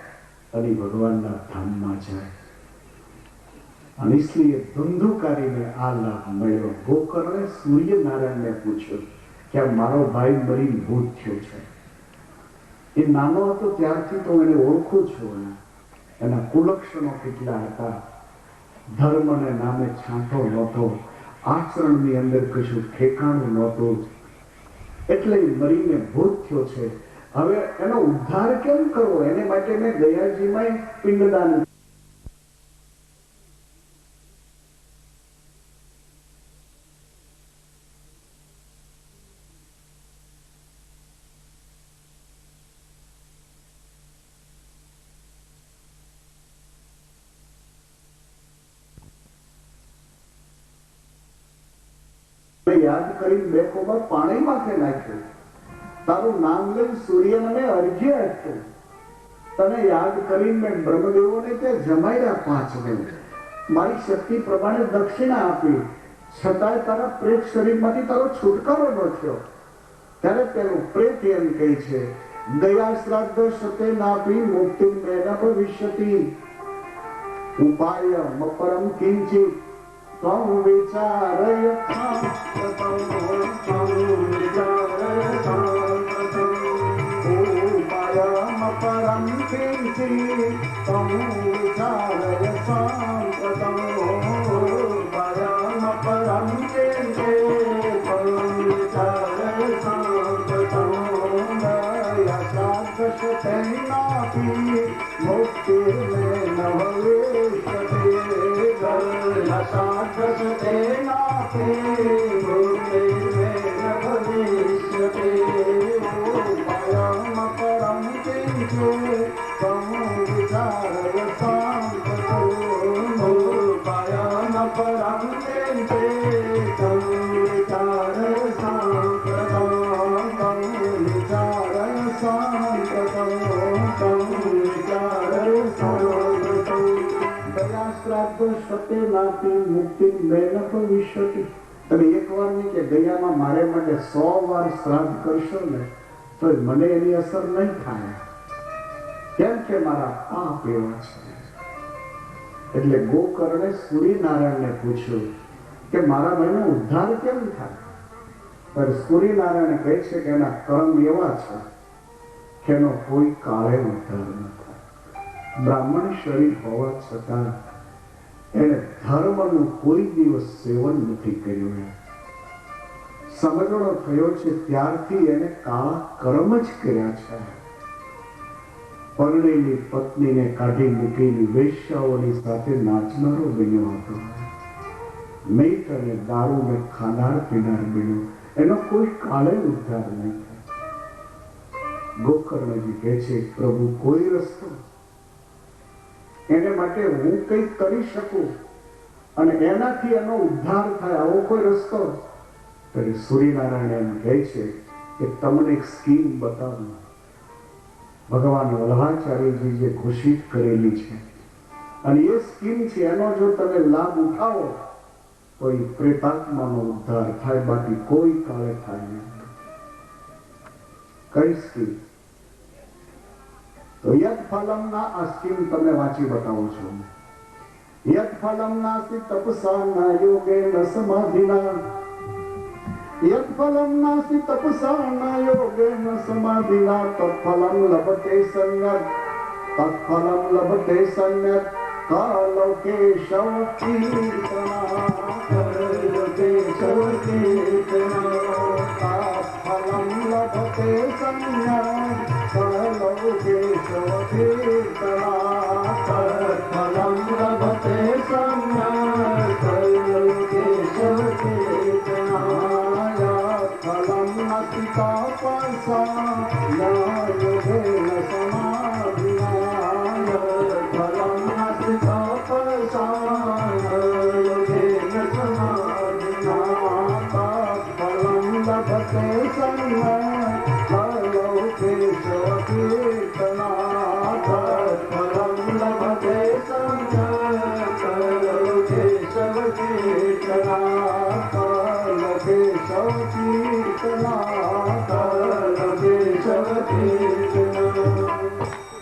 અને ભગવાનના ધામમાં જાય. અને इसलिए ધુંધુકારીને આ લાભ મળ્યો. ગોકર્ણે સૂર્યનારાયણને પૂછ્યું કે આ મારો ભાઈ મરીને ભૂત થયો છે. એ નાનો હતો ત્યારથી તો એને ઓળખું છું. એના કુલક્ષણો કેટલા હતા. ધર્મને નામે છાંટો નહોતો, આચરણની અંદર કશું ઠેકાણું નહોતું, એટલે મરીને ભૂત થયો છે. હવે એનો ઉદ્ધાર કેમ કરવો? એને માટે મેં દયાજીમાં પિંડદાન યાદ કરીને 2 કોબા પાણી માથે નાખ્યું. તારું નામ લઈને સૂર્યને અર્ઘ્ય આપ્યું. તને યાદ કરીને મેં બ્રહ્મદેવોને ત્યાં જમાડ્યા 5 મિનિટ. મારી શક્તિ પ્રમાણે દક્ષિણા આપી, છતાંય તારા પ્રેત શરીરમાંથી તારો છુટકારો ન થયો. ત્યારે પેલું પ્રેત એમ કહે છે, દયા શ્રાદ્ધ સતે નાપી મુક્તિ મેન ભવિષ્યતિ ઉપાય મપરમ કિંચિત ત્વં વિચારય પરમ કિંચિત ત્વં વિચારય સાંપ્રતમ પરમ કિંચિત ત્વં વિચારય સાંપ્રતમ દયા શ્રાદ્ધ સતે નાપી મુક્તિ મેન ભવિષ્યતિ સાધતે નાપે મુક્તિ મેન ભવિષ્યતિ ઉપાયમ પરમ કિંચિત ત્વં વિચારય સાંપ્રતો ઉપાયમ પરમ કિંચિત ત્વં વિચારય સાંપ્રતો ત્વં વિચારય સાંપ્રતો ત્વં વિચારય સાંપ્રતો દયા શ્રાદ્ધ સતે નાપી મુક્તિ મેન ભવિષ્યતિ. તમે એકવાર નહીં કે દયામાં મારે માટે 100 વાર શ્રાદ્ધ કરશો ને તો મને એની અસર નહીં થાય. કેમ કે મારા પાપ એવા છે. એટલે ગોકર્ણે સૂર્યનારાયણને પૂછ્યું કે મારા ભાઈનો ઉદ્ધાર કેમ થાય? પણ સૂર્યનારાયણ કહે છે કે એના કર્મ એવા છે કે એનો કોઈ કાળે ઉદ્ધાર ન થાય. બ્રાહ્મણ શરીર હોવા છતાં એને ધર્મનું કોઈ દિવસ સેવન નથી કર્યું. સમજણો થયો છે ત્યારથી એને કાળા કર્મ જ કર્યા છે. પરણેલી પત્નીને કાઢી મૂકેલી વેશ્યાઓની સાથે નાચનારો બન્યો હતો. મીઠ અને દારૂને ખાનાર પીનાર બન્યો. એનો કોઈ કાળે ઉદ્ધાર નહીં થાય. ગોકર્ણજી કહે છે પ્રભુ કોઈ રસ્તો એને માટે હું કંઈક કરી શકું અને એનાથી એનો ઉદ્ધાર થાય આવો કોઈ રસ્તો? ત્યારે સૂર્યનારાયણ એમ કહે છે કે તમને એક સ્કીમ બતાવું. ભગવાન વલ્લભાચાર્યજી જે ઘોષિત કરેલી છે અને એ સ્કીમ છે, એનો જો તમે લાભ ઉઠાવો તો એ પ્રેતાત્માનો ઉદ્ધાર થાય, બાકી કોઈ કાળે થાય નહીં. કઈ સ્કીમ? તો યદ ફલમ ના આ સ્કીમ તમને વાંચી બતાવું છું. યદ ફલમ નાસ્તિ તપસા ના યોગે ન સમાધિના यत्फलं नास्ति तपसा न योगेन समाधिना तत्फलं लभते सम्यक् तत्फलं लभते सम्यक् कालोके शवकीर्तना तत्फलं लभते सम्यक् कालोके शवकीर्तना तत्फलं लभते सम्यक् कालोके शवकीर्तना फलं नस्ति तपसा न योगेन समाधिना फलं नस्ति तपसा न योगेन समाधिना तत्फलं लभते सम्यक् कालोके शवकीर्तना तत्फलं लभते सम्यक् कालोके शवकीर्तना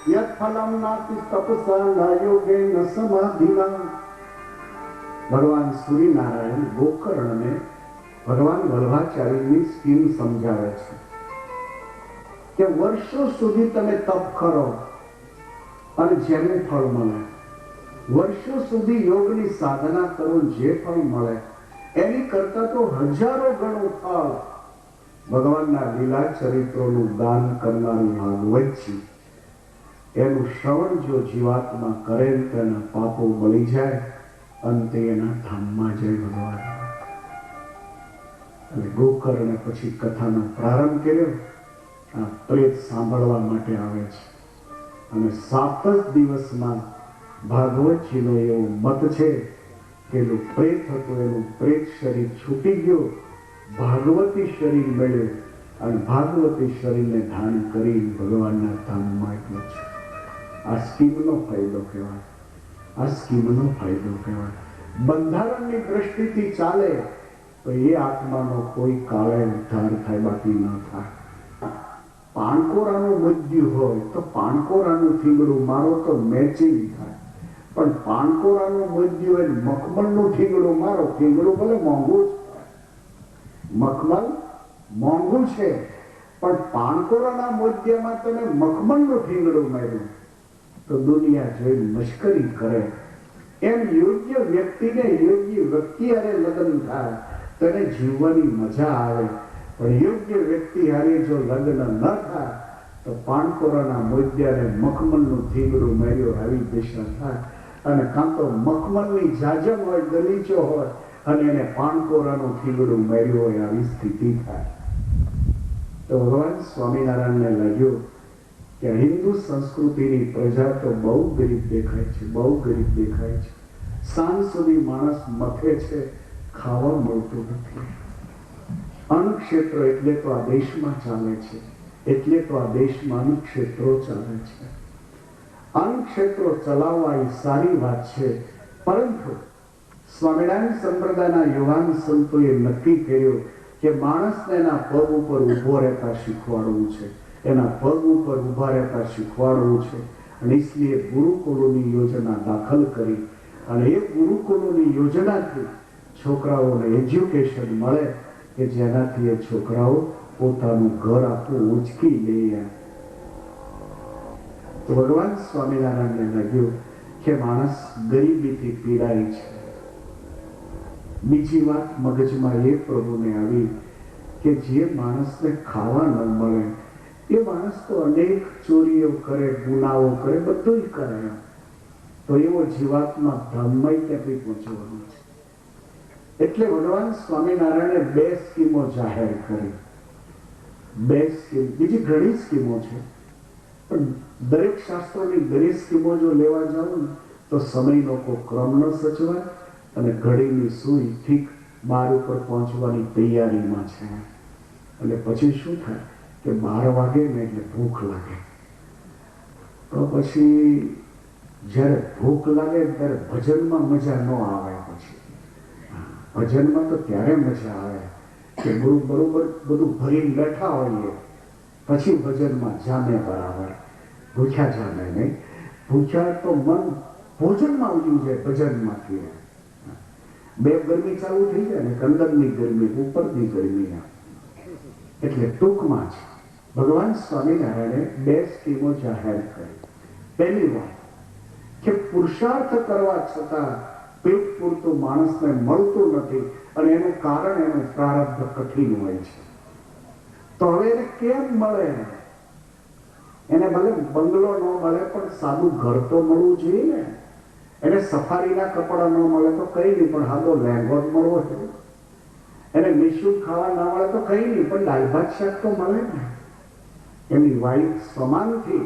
यत्फलं नास्ति तपसा न योगेन समाधिना। भगवान सूर्यनारायण गोकर्णने ભગવાન વલ્ભાચાર્યની સ્કીમ સમજાવે છે કે વર્ષો સુધી તમે તપ કરો અને જેનું ફળ મળે, વર્ષો સુધી યોગની સાધના કરો જે ફળ મળે એની કરતા તો હજારો ગણું ફળ ભગવાનના લીલા ચરિત્રોનું દાન કરનારું ભાગવતજી એનું શ્રવણ જો જીવાત્મા કરે તેના પાપો બળી જાય અંતે એના ધામમાં જય ભગવાન. અને ગોકર્ણે પછી કથાનો પ્રારંભ કર્યો. આ પ્રેત સાંભળવા માટે આવે છે અને 7 જ દિવસમાં ભાગવતજીનો એવો મત છે કે એનું પ્રેત હતું એનું પ્રેત શરીર છૂટી ગયું, ભાગવતી શરીર મળ્યું અને ભાગવતી શરીરને ધારણ કરી ભગવાનના ધામમાં આપ્યું છે. આ સ્કીમનો ફાયદો કહેવાય, આ સ્કીમનો ફાયદો કહેવાય. બંધારણની દ્રષ્ટિથી ચાલે તો એ આત્માનો કોઈ કાળે ઉદ્ધાર થાય, બાકી ન થાય. પાણકોરાનું મૃત્યુ હોય તો પાણકોરાનું થીગડું મારો તો મેચિંગ થાય, પણ પાણકોરાનું મૃત્યુ હોય મખમલનું થીગડું મારો, થીગડું ભલે મોંઘું છે, મખમલ મોંઘું છે, પણ પાણકોરાના મૃત્યુમાં તમે મખમલનું થીગડું માર્યું તો દુનિયા જોઈ મશ્કરી કરે. એમ યોગ્ય વ્યક્તિને યોગ્ય વ્યક્તિ હારે લગ્ન થાય તો એને જીવવાની મજા આવે, પણ યોગ્ય વ્યક્તિ હારે જો લગ્ન ન થાય તો પાણકોરાના મોદ્યાને મખમલનું થીગડું માર્યો આવી દિશા થાય. અને કાં તો મખમલની જાજમ હોય, ગલીચો હોય અને એને પાણકોરાનું થીગડું માર્યું હોય આવી સ્થિતિ થાય. તો ભગવાન સ્વામિનારાયણને લાગ્યું કે હિન્દુ સંસ્કૃતિની પ્રજા તો બહુ ગરીબ દેખાય છે, બહુ ગરીબ દેખાય છે. સાંજ સુધી માણસ મથે છે, ખાવા મળતું નથી. અન્નક્ષેત્ર એટલે તો આ દેશમાં ચાલે છે, એટલે તો આ દેશમાં અન્નક્ષેત્રો ચાલે છે. અન્નક્ષેત્રો ચલાવવા એ સારી વાત છે, પરંતુ સ્વામિનારાયણ સંપ્રદાયના યુવાન સંતોએ નક્કી કર્યું કે માણસને એના પગ ઉપર ઉભો રહેતા શીખવાડવું છે, એના પગ ઉપર ઉભા રહેતા શીખવાડવું છે. અને इसलिए ગુરુકુળોની યોજના દાખલ કરી અને એ ગુરુકુળોની યોજનાથી છોકરાઓને એજ્યુકેશન મળે કે જેનાથી એ છોકરાઓ પોતાનું ઘર આખું ઉંચકી લે. તો ભગવાન સ્વામિનારાયણને લાગ્યું કે માણસ ગરીબીથી પીડાય છે. બીજી વાત મગજમાં એ પ્રભુને આવી કે જે માણસને ખાવા ન મળે એ માણસ તો અનેક ચોરીઓ કરે, ગુનાઓ કરે, બધું કરે, તો એવો જીવાત્મા ધામમાં ક્યાંથી પહોંચવાનો છે? એટલે ભગવાન સ્વામિનારાયણે 2 સ્કીમો જાહેર કરી. 2 સ્કીમ, બીજી ઘણી સ્કીમો છે, પણ દરેક શાસ્ત્રોની દરેક સ્કીમો જો લેવા જાવ ને તો સમયનો કોઈ ક્રમ ન સચવાય અને ઘડીની સુઈ ઠીક 12 ઉપર પહોંચવાની તૈયારીમાં છે. એટલે પછી શું થાય કે 12 વાગે ને એટલે ભૂખ લાગે, તો પછી જ્યારે ભૂખ લાગે ત્યારે ભજનમાં મજા ન આવે. પછી ભજનમાં તો ત્યારે મજા આવે કે બરોબર બધું ભરીને બેઠા હોઈએ, પછી ભજનમાં જામે બરાબર. ભૂખ્યા જામે નહીં, ભૂખ્યા તો મન ભોજનમાં ઉજવું જાય, ભજનમાંથી. 2 ગરમી ચાલુ થઈ જાય ને, અંદરની ગરમી ઉપરની ગરમી. એટલે ટૂંકમાં જ ભગવાન સ્વામિનારાયણે 2 સ્કીમો જાહેર કરી. પહેલી વાત કે પુરુષાર્થ કરવા છતાં પેટ પૂરતું માણસને મળતું નથી અને એનું કારણ એનું પ્રારબ્ધ કઠિન હોય છે. તો હવે એને કેમ મળે? એને ભલે બંગલો ન મળે પણ સાદું ઘર તો મળવું જોઈએ ને. એને સફારીના કપડા ન મળે તો કઈ નહીં, પણ હાદો લહેંગો જ મળવો જોઈએ. એને નિઃશુલ્ક ખાવા ના મળે તો કઈ નહીં, પણ દાળ ભાત શાક તો મળે ને. એની વાઈફ સમાનથી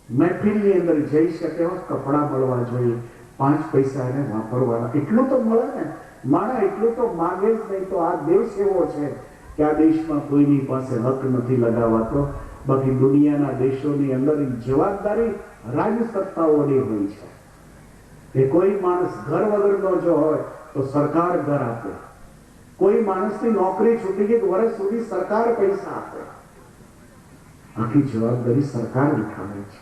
મહેફિલની અંદર જઈ શકે એવા કપડા મળવા જોઈએ, 5 પૈસા એને વાપરવાના, એટલું તો મળે ને. માણસ એટલું તો માગે જ નહીં. તો આ દેશ એવો છે કે આ દેશમાં કોઈની પાસે હક નથી લગાવાતો. બાકી દુનિયાના દેશોની અંદર જવાબદારી રાજસત્તાઓની હોય છે કે કોઈ માણસ ઘર વગરનો જો હોય તો સરકાર ઘર આપે. કોઈ માણસની નોકરી છૂટી ગઈ વર્ષ સુધી સરકાર પૈસા આપે. આખી જવાબદારી સરકાર ઉઠાવે છે.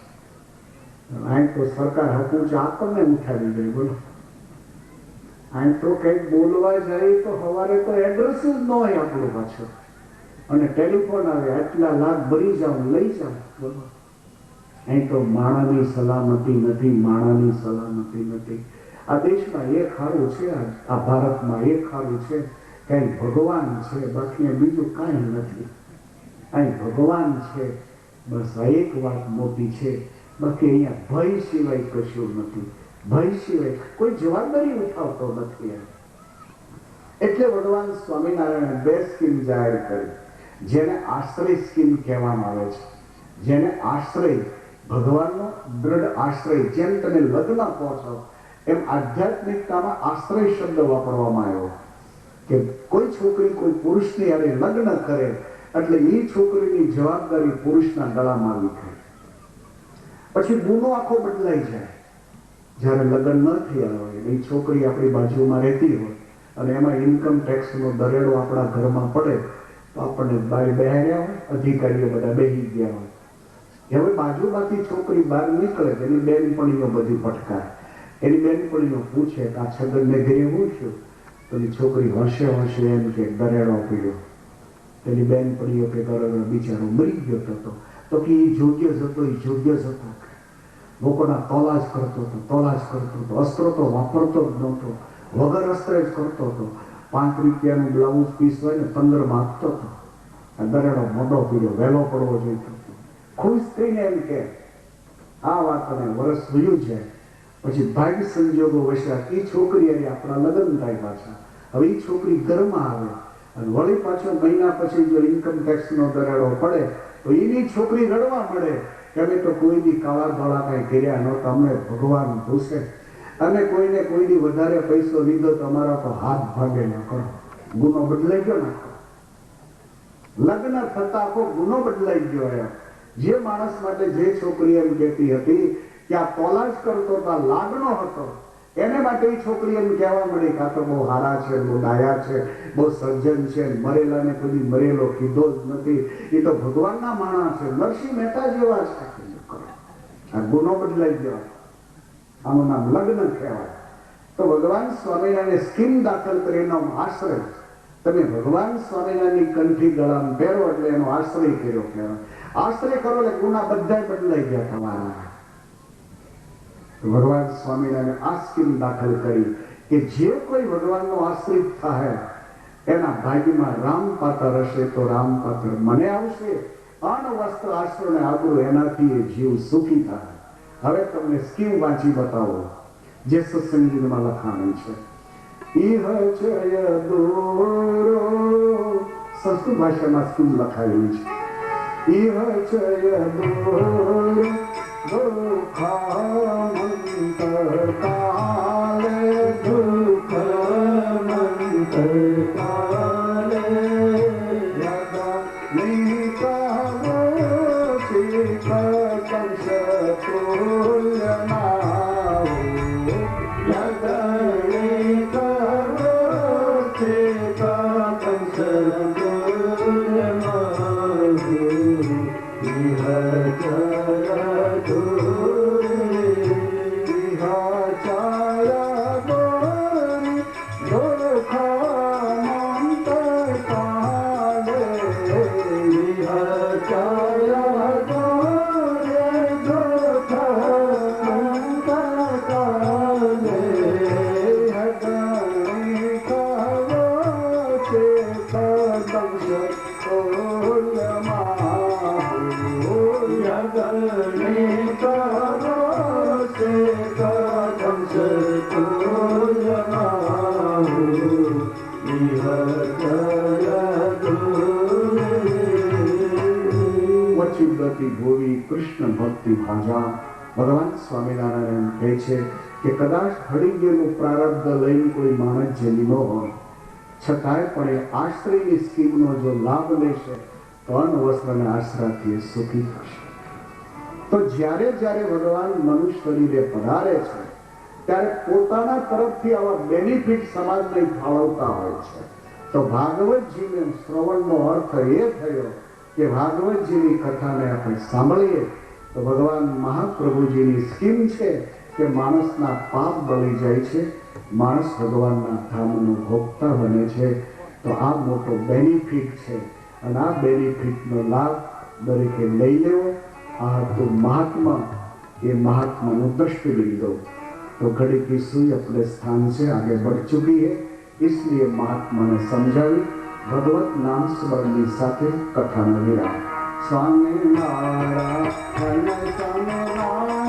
અહીં તો સરકાર હકું છે આપણને ઉઠાવી દે. બોલો, અહીં તો કંઈક બોલવા જાય તો સવારે તો એડ્રેસ જ ન હોય આપણું પાછું, અને ટેલિફોન આવે, આટલા લાખ ભરી જાઓ, લઈ જાઓ. બોલો, અહીં તો માણાની સલામતી નથી, માણાની સલામતી નથી. આ દેશમાં એક સારું છે, આ ભારતમાં એક સારું છે કે અહીં ભગવાન છે, બાકી બીજું કાંઈ નથી. અહીં ભગવાન છે, બસ આ એક વાત મોટી છે. બાકી અહીંયા ભય સિવાય કશું નથી. ભય સિવાય કોઈ જવાબદારી ઉઠાવતો નથી. એટલે ભગવાન સ્વામિનારાયણે 2 સ્કીમ જાહેર કરી, જેને આશ્રય સ્કીમ કહેવામાં આવે છે. જેને આશ્રય, ભગવાનનો દ્રઢ આશ્રય, જેમ તમે લગ્ન કહો છો એમ આધ્યાત્મિકતામાં આશ્રય શબ્દ વાપરવામાં આવ્યો કે કોઈ છોકરી કોઈ પુરુષની હારે લગ્ન કરે એટલે એ છોકરીની જવાબદારી પુરુષના ગળામાં આવી જાય. પછી ગુનો આખો બદલાઈ જાય. જ્યારે લગ્ન ન થયા હોય, એ છોકરી આપણી બાજુમાં રહેતી હોય અને એમાં ઇન્કમ ટેક્સનો દરેડો આપણા ઘરમાં પડે તો આપણને બહાર બેહાર્યા હોય, અધિકારીઓ બધા બેસી ગયા હોય. હવે બાજુમાંથી છોકરી બહાર નીકળે, એની બેનપણીઓ બધી ભટકાય. એની બેનપણીઓ પૂછે કે આ છગનને ઘરે હું છું? તો એ છોકરી હશે એમ કે દરેડો પીડ્યો. એની બેનપણીઓ કે બિચારો મરી ગયો હતો. તો કે એ યોગ્ય જ હતો, એ યોગ્ય જ હતો. લોકોના તોલાજ કરતો હતો, અસ્ત્રો તો વાપરતો જ નહોતો, વગર અસ્ત્રે જ કરતો હતો. 5 રૂપિયાનું બ્લાઉઝ પીસ હોય ને 15 માં આપતો હતો. આ દરેડો મોટો પીડ્યો, વહેલો પડવો જોઈતો. ખુશ થઈને એમ કે આ વાતને વર્ષ થયું છે. પછી ભાગ્ય સંજોગો વસ્યા એ છોકરી અને આપણા લગ્ન થાય પાછા. હવે એ છોકરી ઘરમાં આવે અને વળી પાછો મહિના પછી જો ઇન્કમ ટેક્સનો દરાડો પડે તો એની છોકરી રડવા મળે કે અમે તો કોઈ દી કાળા ધોળા કાંઈ કર્યા નહોતા, અમને ભગવાન પૂછે. અને કોઈને કોઈ દી વધારે પૈસો લીધો તો અમારા તો હાથ ભાગે ન કરો. ગુનો બદલાઈ ગયો ને, લગ્ન થતા આખો ગુનો બદલાઈ ગયો. એમ જે માણસ માટે જે છોકરી એમ કહેતી હતી કે આ તોલાજ કરતો હતો, લાગણો હતો, એને માટે એ છોકરી એમ કહેવા મળી કે આ તો બહુ હારા છે, બહુ ડાયા છે, બહુ સજ્જન છે, મરેલાને કદી મરેલો કીધો જ નથી, એ તો ભગવાનના માણસ છે, નરસિંહ મહેતા જેવા છે. આ ગુનો બદલાઈ ગયો. આનું નામ લગ્ન કહેવાય. તો ભગવાન સ્વામિનારાયણે સ્કીમ દાખલ કરી, એનો આશ્રય. તમે ભગવાન સ્વામિનારાયણની કંઠી ગળામાં પહેરો એટલે એનો આશ્રય કર્યો કહેવાય. આશ્રય કરો એટલે ગુના બધા બદલાઈ ગયા તમારા. ભગવાન સ્વામિનારાયણે આ સ્કીમ દાખલ કરી કે જે કોઈ ભગવાનનો આશ્રિત થાય એના ભાગ્યમાં રામ પાત્ર હશે તો રામ પાત્ર મને આવશે. અન્ન વસ્ત્ર આશ્રય ને આબરૂ એનાથી એ જીવ સુખી થાય. હવે તમને સ્કીમ વાંચી બતાવો જે સત્સંગીમાં લખાણી છે. સંસ્કૃત ભાષામાં સ્કીમ લખાયેલી છે. ઇહ ચય દુઃખામંત કાલે દુઃખમંત કાલે યદા નિકમો ચિકં શત્રુલ્યનાઓ યદા નિકમો ચિકં શત્રુલ્યનાઓ ગતિ ભોવી કૃષ્ણ ભક્તિ ભાજા. ભગવાન સ્વામિનારાયણ કહે છે કે કદાચ હળી ગયેલું પ્રારબ્ધ લઈને કોઈ માણસ જન્મી ન હોય, છતાંય પણ એ આશ્રયની સ્કીમનો જો લાભ લેશે તો અન્ન વસ્ત્ર અને આશરાથી સુખી થશે. તો જ્યારે જ્યારે ભગવાન મનુષ્ય શરીરે પધારે છે ત્યારે પોતાના તરફથી આવા બેનિફિટ સમાજને ફાળવતા હોય છે. તો ભાગવતજીને શ્રવણનો અર્થ એ થયો કે ભાગવતજીની કથાને આપણે સાંભળીએ તો ભગવાન મહાપ્રભુજીની સ્કીમ છે કે માણસના પાપ બળી જાય છે, માણસ ભગવાનના ધામનો ભોગતા બને છે. તો આ મોટો બેનિફિટ છે અને આ બેનિફિટનો લાભ દરેકે લઈ લેવો. આ હતું મહાત્મા, ये महात्मा दृष्टि बिंदु. तो घड़ी की सुई अपने स्थान से आगे बढ़ चुकी है, इसलिए महात्मा ने समझावी. भगवत नाम स्मरण साथे कथा न विराम. स्वामी नारायण स्वामी नारायण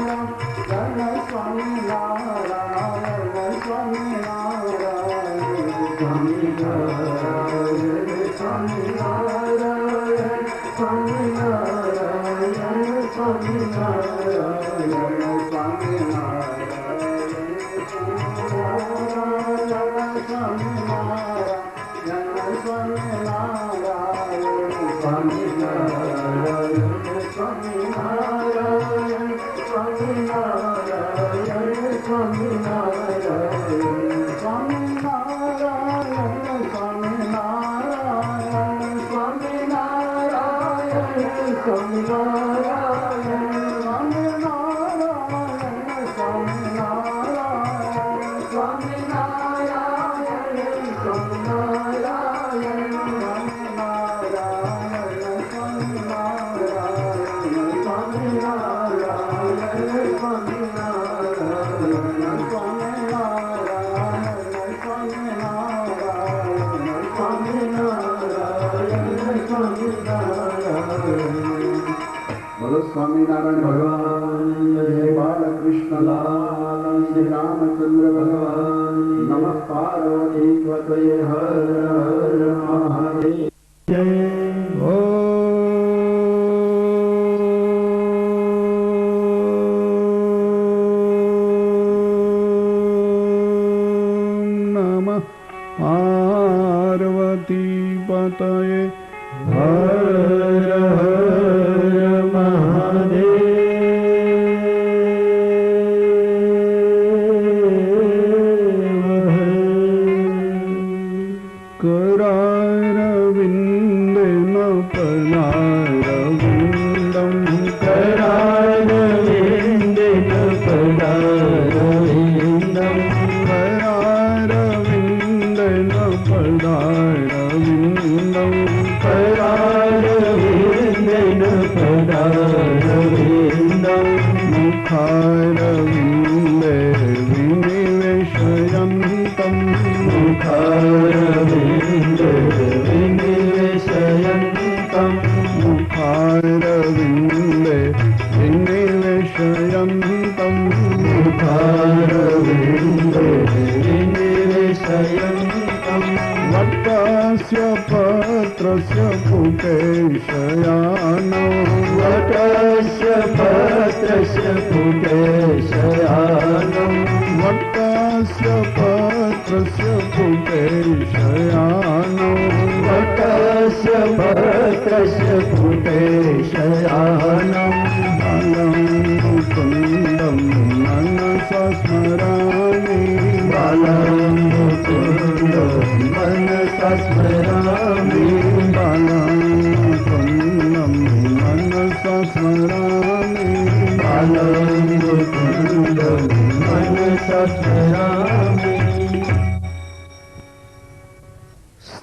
स्वामी नारायण स्वामी नारायण स्वामी नारायण स्वामी नारायण स्वामी नारायण स्वामी नारायण स्वामी स्वामीनारायण भगवान जय बालकृष्ण लाल श्री रामचंद्र भगवान नमः पार्वती पतये हर हर महादेव जय नमः पार्वती पतये हर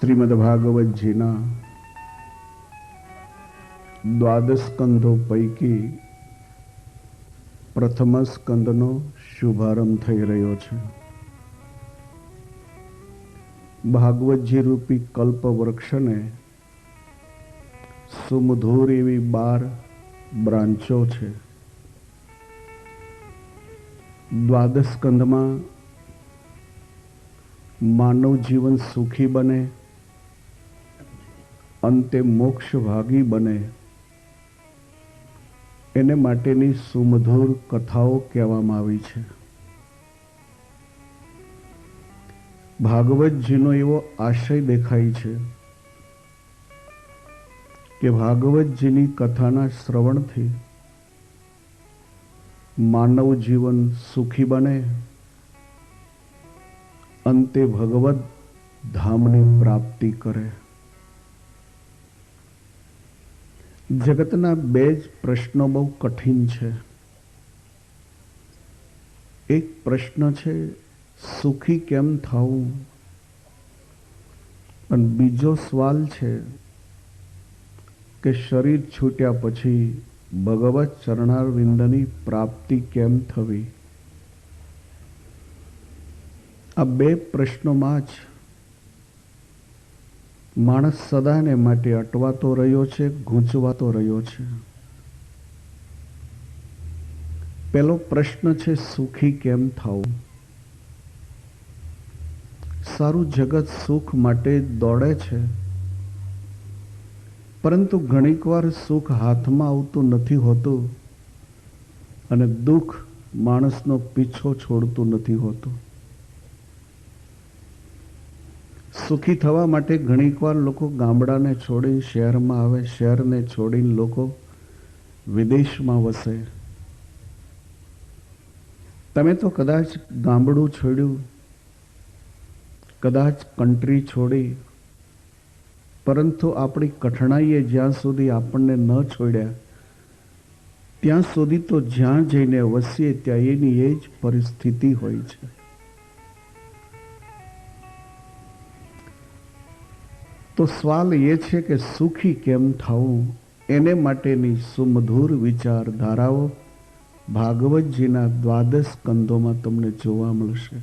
श्रीमद्भागवत जीना द्वादश स्कंधो पैकी प्रथम स्कंदनो शुभारंभ થઈ રહ્યો છે. ભાગવતજી રૂપી કલ્પ વૃક્ષને સુમધુર એવી 12 બ્રાંચો છે. દ્વાદશ સ્કંદમાં માનવ જીવન સુખી બને, અંતે મોક્ષ ભાગી બને એને માટેની સુમધુર કથાઓ કહેવામાં આવી છે. ભાગવતજીનો એવો આશય દેખાય છે કે ભાગવતજીની કથાના શ્રવણથી માનવ જીવન સુખી બને, અંતે ભગવત ધામની પ્રાપ્તિ કરે. જગતના બે જ પ્રશ્નો બહુ કઠિન છે. એક પ્રશ્ન છે સુખી કેમ થવું, અને બીજો સવાલ છે કે શરીર છૂટ્યા પછી ભગવત ચરણારવિંદની પ્રાપ્તિ કેમ થવી. આ બે પ્રશ્નોમાં જ માણસ સદાને માટે અટવાતો રહ્યો છે, ગૂંચવાતો રહ્યો છે. પહેલો પ્રશ્ન છે સુખી કેમ થવું. સારું જગત સુખ માટે દોડે છે, પરંતુ ઘણીક વાર સુખ હાથમાં આવતું નથી હોતું અને દુઃખ માણસનો પીછો છોડતું નથી હોતું. સુખી થવા માટે ઘણીક વાર લોકો ગામડાને છોડી શહેરમાં આવે, શહેરને છોડીને લોકો વિદેશમાં વસે. તમે તો કદાચ ગામડું છોડ્યું, કદાચ કન્ટ્રી છોડી, પરંતુ આપણી કઠણાઈએ જ્યાં સુધી આપણને ન છોડ્યા ત્યાં સુધી તો જ્યાં જઈને વસીએ ત્યાં એની એ જ પરિસ્થિતિ હોય છે. તો સવાલ એ છે કે સુખી કેમ થવું, એને માટેની સુમધુર વિચારધારાઓ ભાગવતજીના 12 સ્કંદોમાં તમને જોવા મળશે.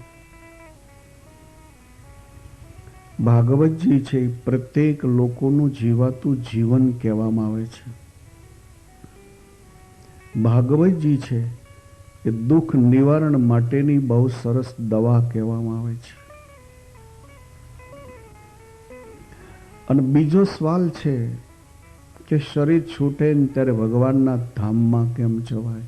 ભાગવતજી છે પ્રત્યેક લોકોનું જીવાતું જીવન કહેવામાં આવે છે. ભાગવતજી છે એ દુઃખ નિવારણ માટેની બહુ સરસ દવા કહેવામાં આવે છે. અને બીજો સવાલ છે કે શરીર છૂટે ને ત્યારે ભગવાનના ધામમાં કેમ જવાય.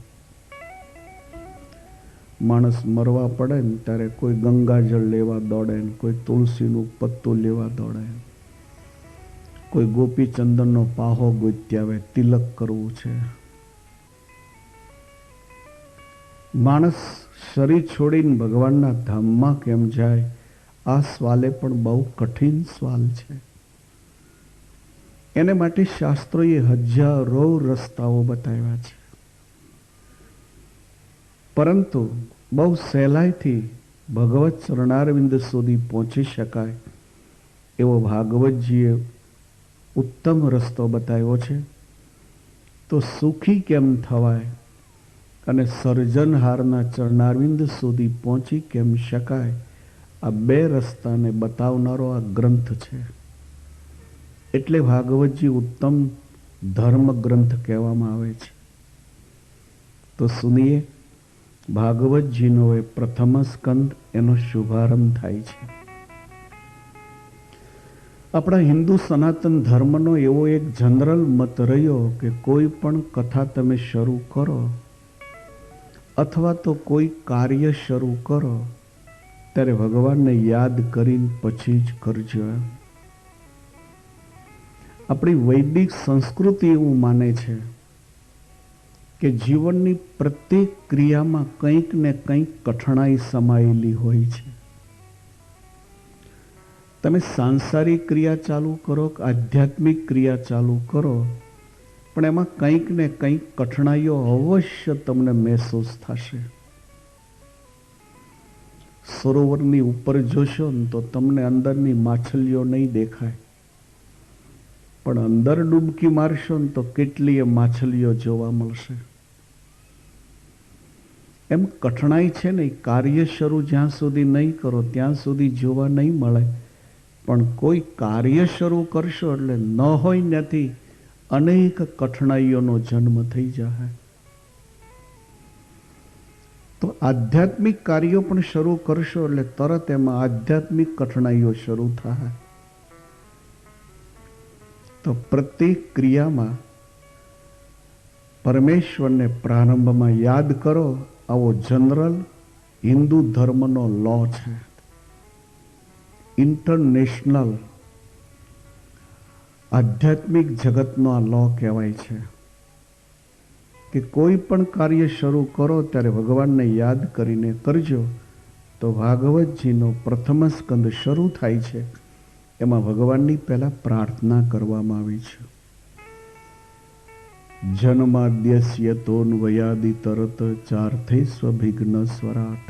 માણસ મરવા પડે ને ત્યારે કોઈ ગંગાજળ લેવા દોડે, કોઈ તુલસીનું પત્તું લેવા દોડે, કોઈ ગોપીચંદનનો પાહો ગોતી આવે, તિલક કરવું છે. માણસ શરીર છોડીને ભગવાનના ધામમાં કેમ જાય, આ સવાલે પણ બહુ કઠિન સવાલ છે. એને માટે શાસ્ત્રોએ હજારો રસ્તાઓ બતાવ્યા છે, પરંતુ બહુ સહેલાઈથી ભગવત ચરણારવિંદ સુધી પહોંચી શકાય એવો ભાગવતજીએ ઉત્તમ રસ્તો બતાવ્યો છે. તો સુખી કેમ થવાય અને સર્જનહારના ચરણારવિંદ સુધી પહોંચી કેમ શકાય, આ બે રસ્તાને બતાવનારો આ ગ્રંથ છે. એટલે ભાગવતજી ઉત્તમ ધર્મ ગ્રંથ કહેવામાં આવે છે. તો સુનીએ ભાગવતજીનો એ પ્રથમ સ્કંદ, એનો શુભારંભ થાય છે. આપણા હિન્દુ સનાતન ધર્મનો એવો એક જનરલ મત રહ્યો કે કોઈ પણ કથા તમે શરૂ કરો અથવા તો કોઈ કાર્ય શરૂ કરો ત્યારે ભગવાનને યાદ કરીને પછી જ કરજો. આપણી વૈદિક સંસ્કૃતિ એવું માને છે કે જીવનની પ્રત્યેક ક્રિયામાં કંઈક ને કંઈક કઠણાઈ સમાયેલી હોય છે. તમે સાંસારિક ક્રિયા ચાલુ કરો કે આધ્યાત્મિક ક્રિયા ચાલુ કરો, પણ એમાં કંઈક ને કંઈક કઠણાઈઓ અવશ્ય તમને મહેસૂસ થશે. સરોવરની ઉપર જોશો ને તો તમને અંદરની માછલીઓ નહીં દેખાય, પણ અંદર ડૂબકી મારશો ને તો કેટલીય માછલીઓ જોવા મળશે. એમ કઠણાઈ છે ને, કાર્ય શરૂ જ્યાં સુધી નહીં કરો ત્યાં સુધી જોવા નહીં મળે, પણ કોઈ કાર્ય શરૂ કરશો એટલે ન હોય નથી અનેક કઠણાઈઓનો જન્મ થઈ જાય. તો આધ્યાત્મિક કાર્યો પણ શરૂ કરશો એટલે તરત એમાં આધ્યાત્મિક કઠણાઈઓ શરૂ થાય. તો પ્રત્યેક ક્રિયામાં પરમેશ્વરને પ્રારંભમાં યાદ કરો, આવો જનરલ હિન્દુ ધર્મનો લો છે. ઇન્ટરનેશનલ આધ્યાત્મિક જગતનો આ લો કહેવાય છે કે કોઈ પણ કાર્ય શરૂ કરો ત્યારે ભગવાનને યાદ કરીને કરજો. તો ભાગવતજીનો પ્રથમ સ્કંદ શરૂ થાય છે, એમાં ભગવાનની પહેલા પ્રાર્થના કરવામાં આવી છે. જન્માદ્યસ્ય તોન્વયાદિ તરત ચાર્થે સ્વભિઘ્ન સ્વરાટ.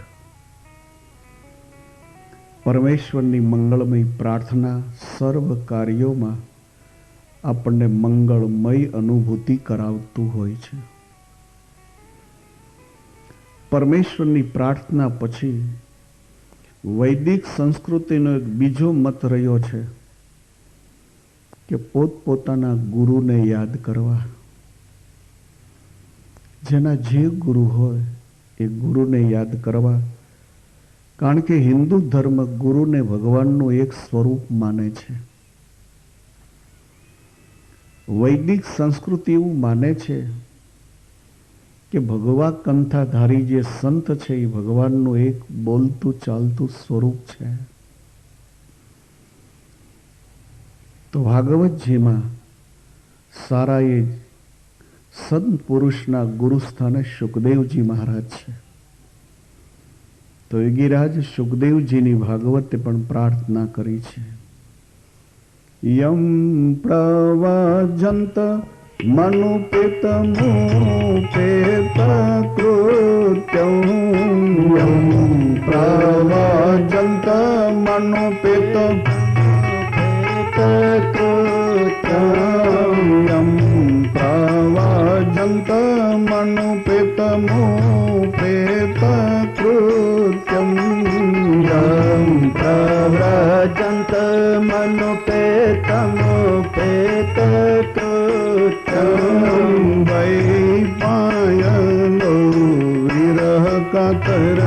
પરમેશ્વરની મંગળમય પ્રાર્થના સર્વ કાર્યોમાં આપણને મંગળમય અનુભૂતિ કરાવતું હોય છે. પરમેશ્વરની પ્રાર્થના પછી વૈદિક સંસ્કૃતિનો એક બીજો મત રહ્યો છે કે પોતપોતાના ગુરુને યાદ કરવા. જેના જે ગુરુ હોય એ ગુરુને યાદ કરવા. કારણ કે હિન્દુ ધર્મ ગુરુને ભગવાનનું એક સ્વરૂપ માને છે. વૈદિક સંસ્કૃતિ એવું માને છે કે ભગવા કંથાધારી જે સંત છે એ ભગવાનનું એક બોલતું ચાલતું સ્વરૂપ છે. તો ભાગવતજીમાં સારા એ સંત પુરુષના ગુરુ સ્થાને સુખદેવજી મહારાજ છે. તો યોગીરાજ સુખદેવજીની ભાગવતે પણ પ્રાર્થના કરી છે. યમ પ્રવજંત મનુપેતમુપેત કૃત્યં યમ પ્રવજંત મનુપેત કૃત્યં યમ પ્રવજંત મનુપેતમુપેત કૃત્યં યમ પ્રવ્રજંત મનુપેતમુપેત કૃત્યં વૈપાયનો વિરહ કાતર